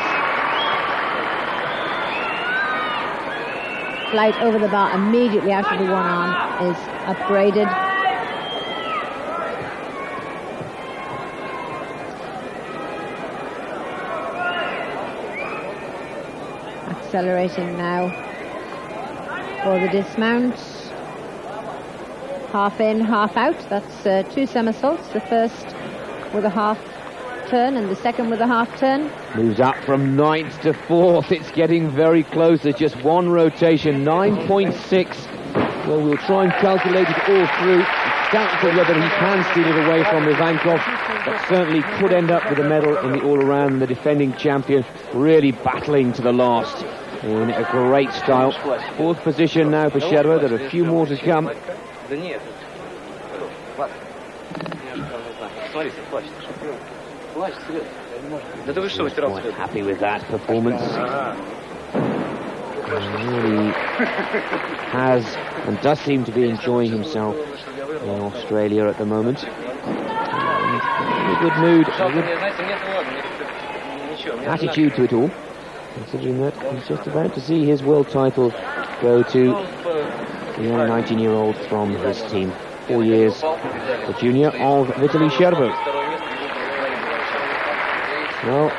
Flight over the bar immediately out of the one arm is upgraded. Accelerating now for the dismount. Half in, half out. That's 2 somersaults. The first with a half turn and the second with a half turn. Moves up from 9th to 4th. It's getting very close. There's just one rotation. 9.6. Well, we'll try and calculate it all through. Doubtful whether he can steal it away from Ivankov, but certainly could end up with a medal in the all-around. The defending champion really battling to the last in a great style. 4th position now for Sherbo. There are a few more to come. Quite happy with that performance. He really has and does seem to be enjoying himself in Australia at the moment. In a good mood, a good attitude to it all, considering that he's just about to see his world title go to the young 19-year-old from his team. 4 years, the junior of Vitaly Sherbo. Well,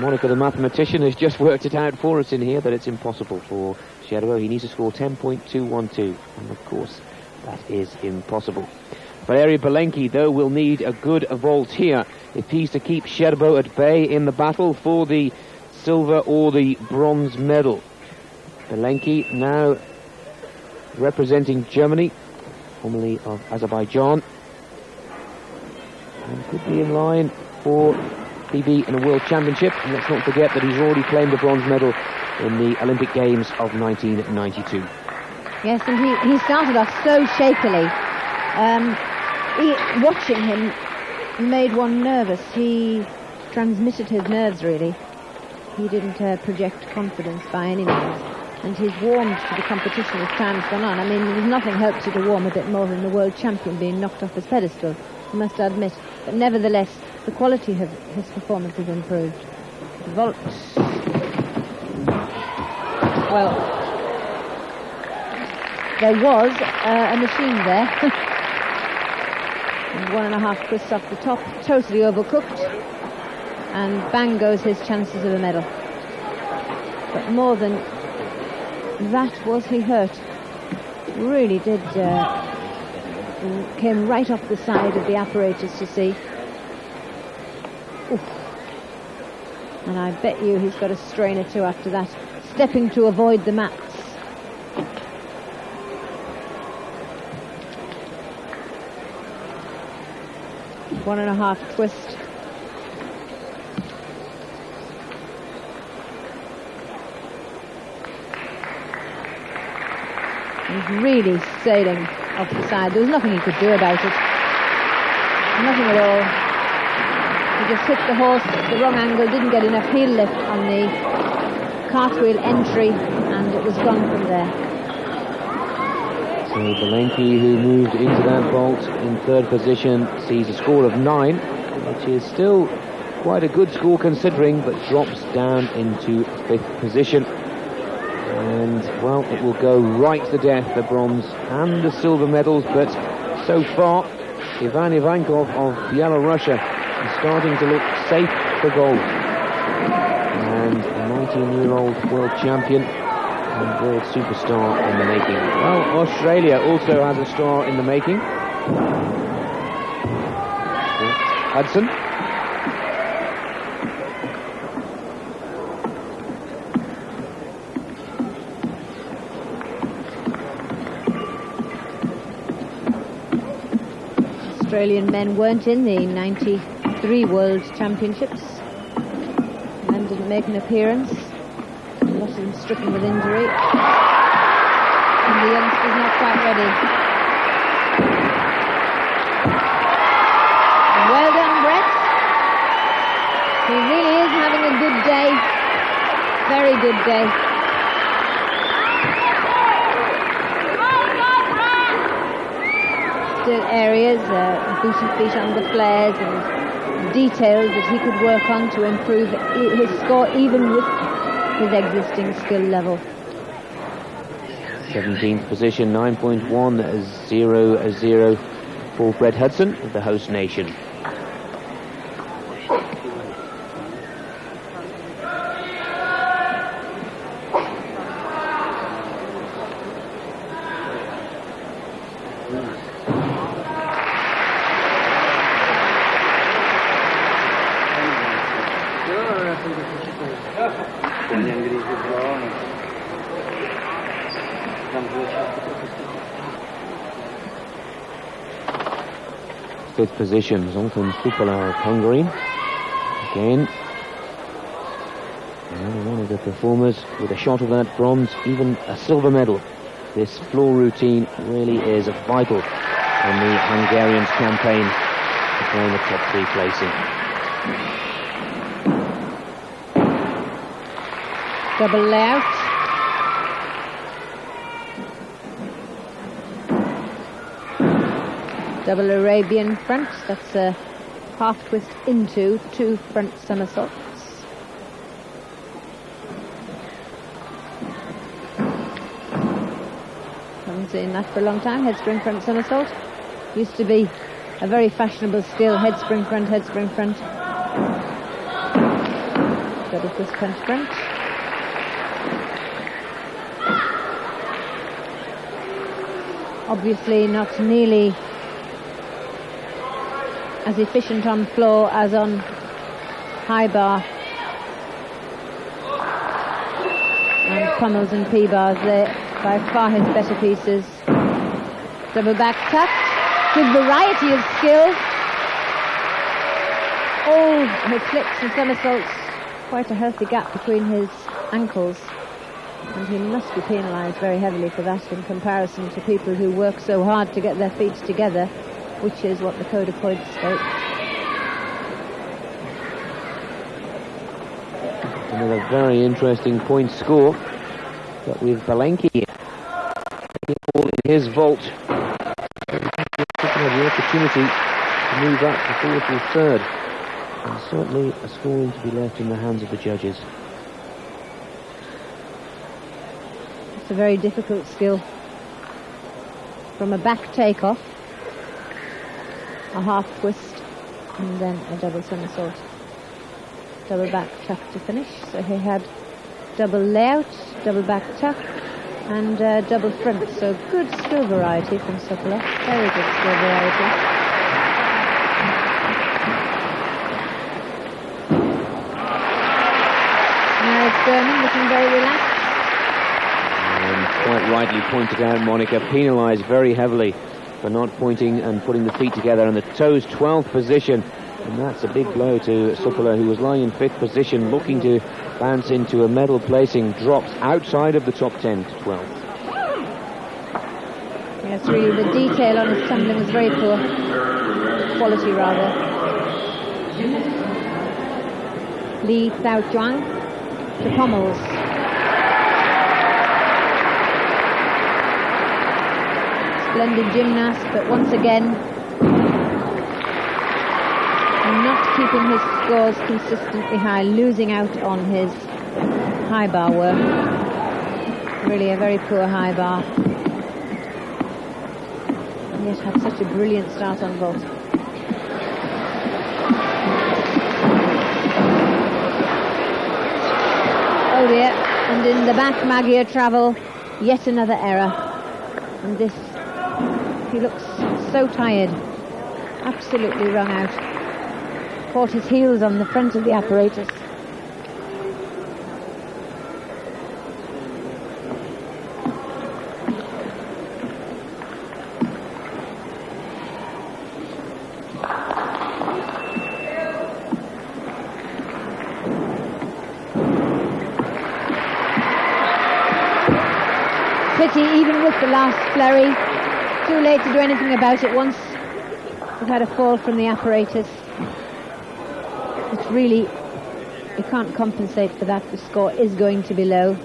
Monica the mathematician has just worked it out for us in here that it's impossible for Sherbo. He needs to score 10.212, and of course that is impossible. Valery Belenki, though, will need a good vault here if he's to keep Sherbo at bay in the battle for the silver or the bronze medal. Belenki now representing Germany, formerly of Azerbaijan, and could be in line for PB in a World Championship. And let's not forget that he's already claimed the bronze medal in the Olympic Games of 1992. Yes, and he started off so shakily. Watching him made one nervous. He transmitted his nerves, really. He didn't project confidence by any means. And he's warmed to the competition as time's gone on. I mean, there's nothing helps you to warm a bit more than the world champion being knocked off his pedestal, I must admit. But nevertheless, the quality of his performance has improved. The vault. Well, there was a machine there. And 1.5 twists off the top, totally overcooked. And bang goes his chances of a medal. But more than that was he hurt. Really did, came right off the side of the apparatus, you see. Oof. And I bet you he's got a strain or two after that. Stepping to avoid the mats. One and a half twist. He's really sailing off the side. There was nothing he could do about it. Nothing at all. He just hit the horse at the wrong angle, didn't get enough heel lift on the cartwheel entry, and it was gone from there. So Belenki, who moved into that vault in third position, sees a score of 9, which is still quite a good score considering, but drops down into 5th position. And, well, it will go right to death, the bronze and the silver medals, but so far, Ivan Ivankov of Belarus is starting to look safe for gold. And a 19-year-old world champion and world superstar in the making. Well, Australia also has a star in the making. Hudson. Australian men weren't in the 93 World Championships. Men didn't make an appearance. A lot of them stricken with injury. And the youngsters not quite ready. Well done, Brett. He really is having a good day. Very good day. Still areas, booty feet on the flares and details that he could work on to improve his score even with his existing skill level. 17th position, 9.100 for Brett Hudson of the host nation. Fifth position, Zoltan Kupala of Hungary. Again, another one of the performers with a shot of that bronze, even a silver medal. This floor routine really is vital in the Hungarians' campaign to claim a top 3 placing. Double layout. Double Arabian front, that's a half twist into 2 front somersaults. From been seeing that for a long time. Head spring front somersault. Used to be a very fashionable skill. Head spring front, head spring front. Double twist punch front. Obviously not nearly as efficient on floor as on high bar. And pummels and P-bars there, by far his better pieces. Double back tuck, good variety of skill. Oh, his flips and somersaults, quite a healthy gap between his ankles. And he must be penalised very heavily for that in comparison to people who work so hard to get their feet together, which is what the code of points states. Another very interesting point score, but with Balenki all in his vault, the opportunity to move up to fourth or third, and certainly a scoring to be left in the hands of the judges. It's a very difficult skill. From a back takeoff, a half twist, and then a double somersault. Double back tuck to finish. So he had double layout, double back tuck, and double front. So good skill variety from Sokolov. Very good skill variety. Now it's Berman looking very relaxed. And quite rightly pointed out, Monica, penalised very heavily for not pointing and putting the feet together on the toes, 12th position. And that's a big blow to Sokolov, who was lying in 5th position, looking to bounce into a medal placing, drops outside of the top 10 to 12th. Yes, really, the detail on his tumbling was very poor. Quality, rather. Li Thao Zhuang to pommels. Splendid gymnast, but once again, not keeping his scores consistently high, losing out on his high bar work. Really a very poor high bar. And yet had such a brilliant start on vault. Oh dear, and in the back Magyar travel, yet another error. And this, he looks so tired, absolutely wrung out. Caught his heels on the front of the apparatus. Pity, even with the last flurry. Too late to do anything about it once we've had a fall from the apparatus. It's really, you can't compensate for that. The score is going to be low.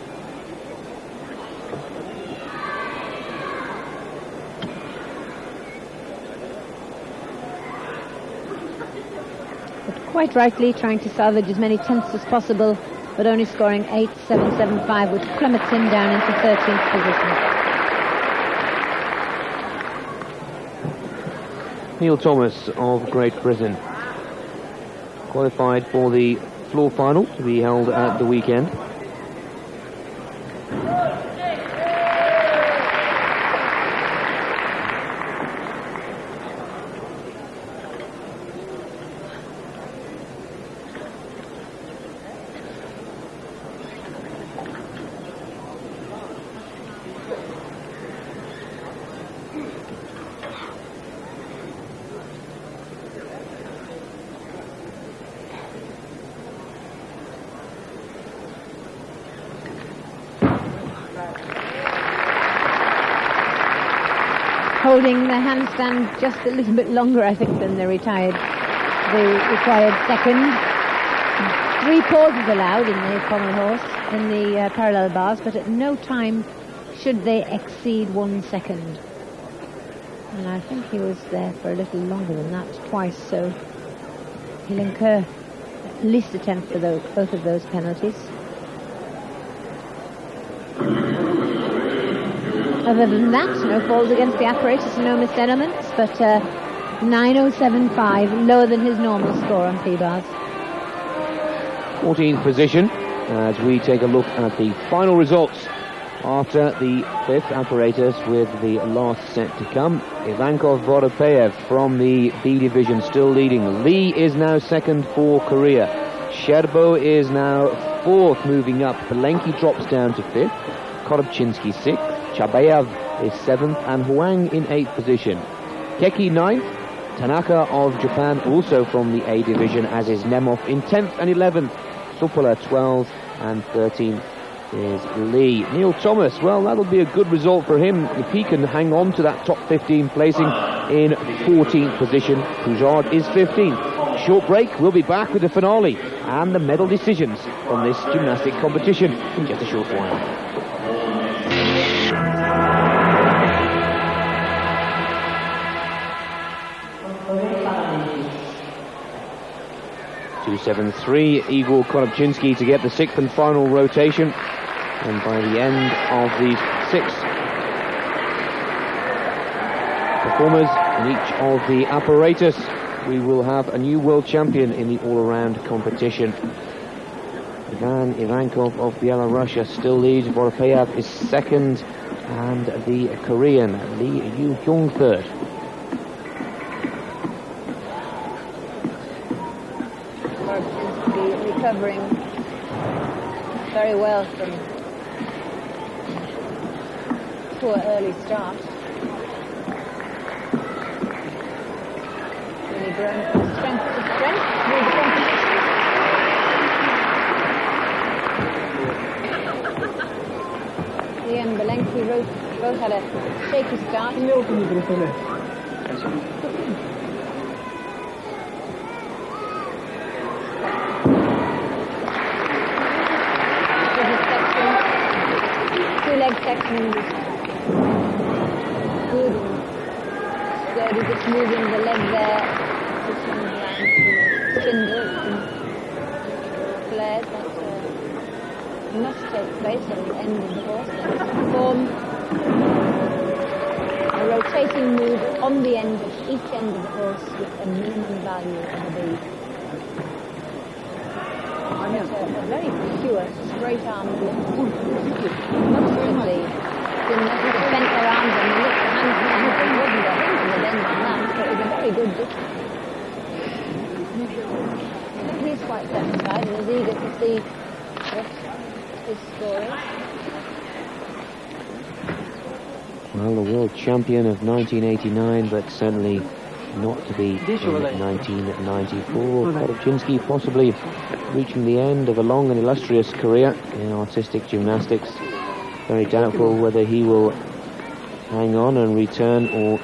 But quite rightly trying to salvage as many tenths as possible, but only scoring 8.775, which plummets him down into 13th position. Neil Thomas of Great Britain qualified for the floor final to be held at the weekend. Holding the handstand just a little bit longer, I think, than the required second. 3 pauses allowed in the pommel horse, in the parallel bars, but at no time should they exceed 1 second. And I think he was there for a little longer than that, twice, so he'll incur at least a tenth for both of those penalties. Other than that, no falls against the apparatus and no missed elements, but 9.075, lower than his normal score on P-bars. 14th position as we take a look at the final results after the 5th apparatus with the last set to come. Ivankov Voropeyev from the B division still leading. Lee is now 2nd for Korea. Sherbo is now 4th, moving up. Belenki drops down to 5th. Korobchinsky 6th. Chabayev is 7th, and Huang in 8th position. Keki 9th. Tanaka of Japan also from the A division, as is Nemov in 10th and 11th. Supola 12th, and 13th is Lee. Neil Thomas, well, that'll be a good result for him if he can hang on to that top 15 placing in 14th position. Poujard is 15th. Short break, we'll be back with the finale and the medal decisions from this gymnastic competition in just a short while. 2.73, Igor Korobchinsky to get the 6th and final rotation. And by the end of these 6 performers in each of the apparatus, we will have a new world champion in the all-around competition. Ivan Ivankov of Belarus still leads. Voropeyev is 2nd, and the Korean Lee Yu-hyung 3rd. Recovering very well from poor early start. Really grown from strength to strength through the competition. Lee and Belenki both had a shaky start. Leg section was good and sturdy, just moving the leg there, just around spindles and flares that must take place on the end of the horse. And perform a rotating move on the end of each end of the horse with a minimum value of the bead. A very pure straight arm lift. Most of the gymnasts bent their arms and lift the hands and it wasn't a hint of a bend on that, but it was a very good distance. I think he's quite satisfied and is eager to see what his score is. Well, the world champion of 1989, but certainly not to be in 1994. Korobchinsky possibly reaching the end of a long and illustrious career in artistic gymnastics. Very doubtful whether he will hang on and return or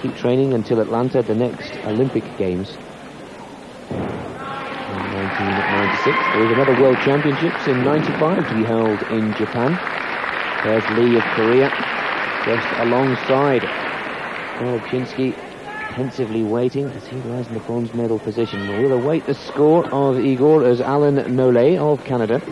keep training until Atlanta, the next Olympic Games. In 1996, there was another World Championships in 95 to be held in Japan. There's Lee of Korea, just alongside Korobchinsky, pensively waiting as he lies in the bronze medal position. We'll await the score of Igor as Alan Nollet of Canada.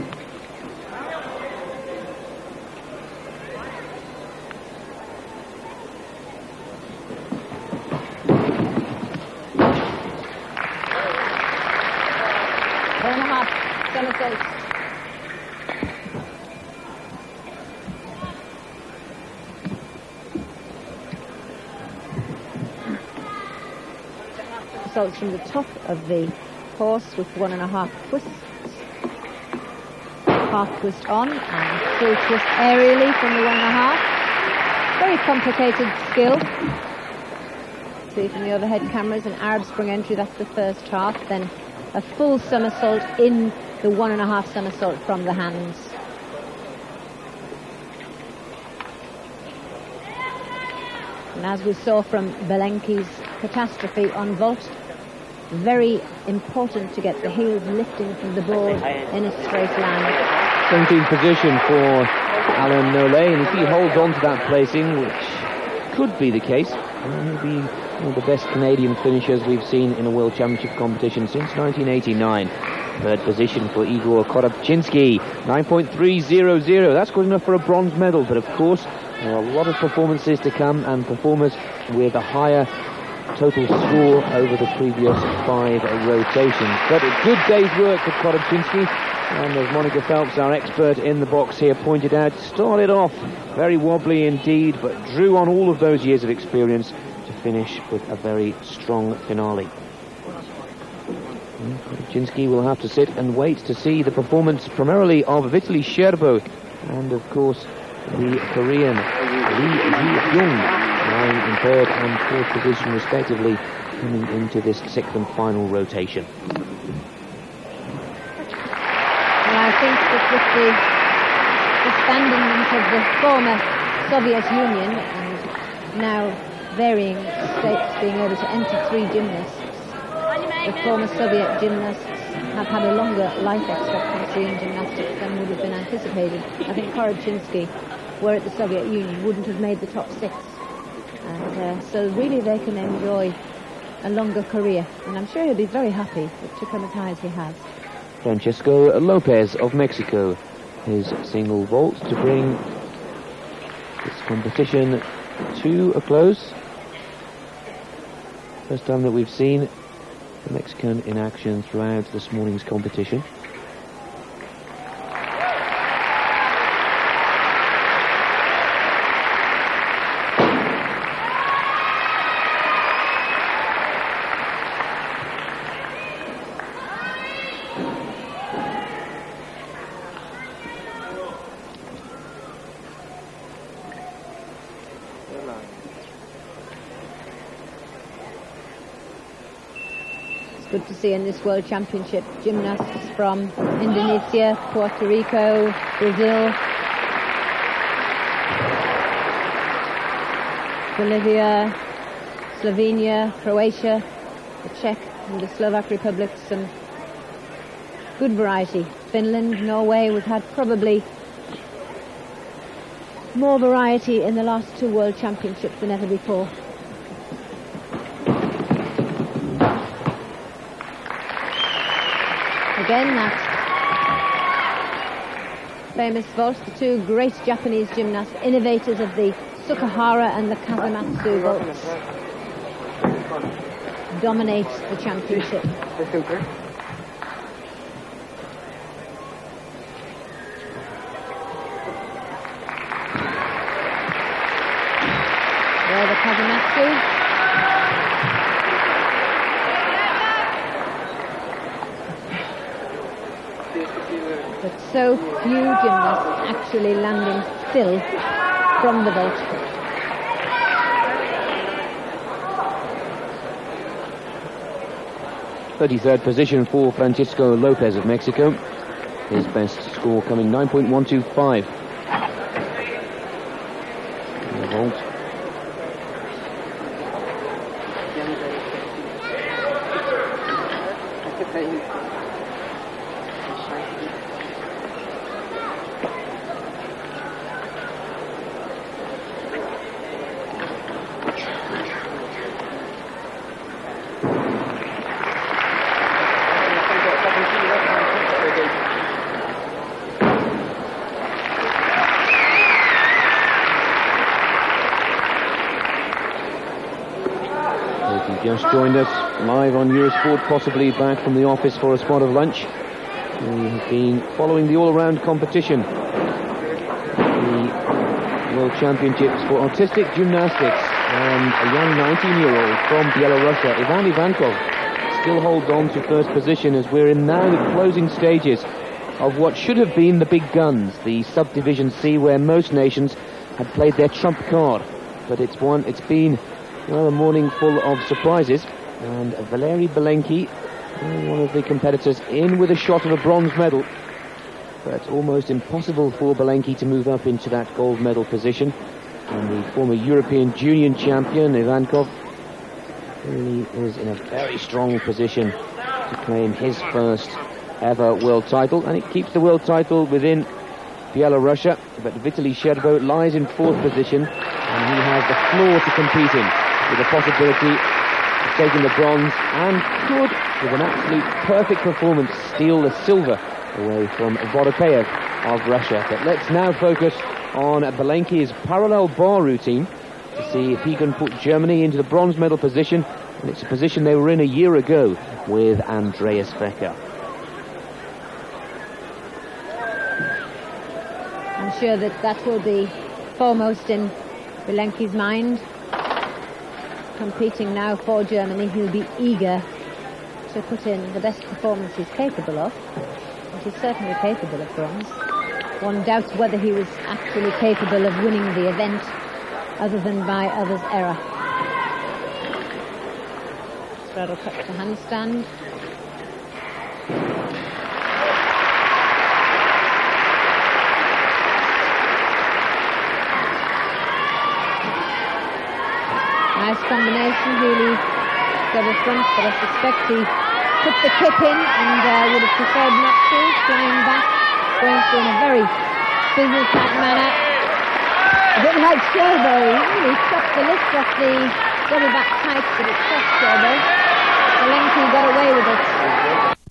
Results from the top of the horse with 1.5 twists. Half twist on and full twist aerially from the 1.5. Very complicated skill. See from the overhead cameras an Arab sprung entry, that's the first half. Then a full somersault in the 1.5 somersault from the hands. And as we saw from Belenki's catastrophe on vault, very important to get the heels lifting from the board in a straight line. 17th position for Alan Nollet, and if he holds on to that placing, which could be the case, he'll be one of the best Canadian finishers we've seen in a World Championship competition since 1989. Third position for Igor Korobchinsky, 9.300. That's good enough for a bronze medal, but of course There are a lot of performances to come, and performers with a higher total score over the previous 5 rotations. But a good day's work for Korobczynski, and as Monica Phelps, our expert in the box here, pointed out, started off very wobbly indeed, but drew on all of those years of experience to finish with a very strong finale. Korobczynski will have to sit and wait to see the performance primarily of Vitaly Scherbo and of course the Korean Lee Ji-hyun, lying in 3rd and 4th position respectively, coming into this 6th and final rotation. Well, I think that with the disbandment of the former Soviet Union and now varying states being able to enter 3 gymnasts, the former Soviet gymnasts have had a longer life expectancy in gymnastics than would have been anticipated. I think Korobczynski, were it the Soviet Union, wouldn't have made the top 6. And so really they can enjoy a longer career. And I'm sure he'll be very happy with to come as high as he has. Francisco Lopez of Mexico, his single vault to bring this competition to a close. First time that we've seen the Mexican in action throughout this morning's competition. Good to see in this World Championship gymnasts from Indonesia, Puerto Rico, Brazil, Bolivia, Slovenia, Croatia, the Czech and the Slovak Republic. Some good variety. Finland, Norway, we've had probably more variety in the last 2 World Championships than ever before. Again, that famous vault, the 2 great Japanese gymnasts, innovators of the Sukahara and the Kazamatsu vaults, dominate the championship. There the Kazamatsu. But so few gymnasts actually landing still from the vault. .33rd position for Francisco Lopez of Mexico. His best score coming 9.125. In the vault. Just joined us live on Eurosport, possibly back from the office for a spot of lunch. We have been following the all-around competition, the World Championships for Artistic Gymnastics, and a young 19-year-old from Belarus, Ivan Ivankov, still holds on to 1st position as we're in now the closing stages of what should have been the big guns, the Subdivision C, where most nations had played their trump card. But it's been a morning full of surprises, and Valery Belenki, one of the competitors, in with a shot of a bronze medal, but almost impossible for Belenki to move up into that gold medal position. And the former European junior champion Ivankov really is in a very strong position to claim his first ever world title, and it keeps the world title within Belarus. But Vitaly Scherbo lies in 4th position, and he has the floor to compete in, with the possibility of taking the bronze, and could, with an absolute perfect performance, steal the silver away from Voropayev of Russia. But let's now focus on Belenki's parallel bar routine to see if he can put Germany into the bronze medal position, and it's a position they were in a year ago with Andreas Becker. I'm sure that will be foremost in Belenki's mind. Competing now for Germany, he'll be eager to put in the best performance he's capable of, and he's certainly capable of bronze. One doubts whether he was actually capable of winning the event other than by others' error. Straddle cut to handstand. Nice combination, Healy double front, but I suspect he put the kick in and would have preferred not to, flying back, going through in a very business-like manner. A bit like Sherbo, he really stopped the lift off the double back tight, but it cost Sherbo. Belenki got away with it.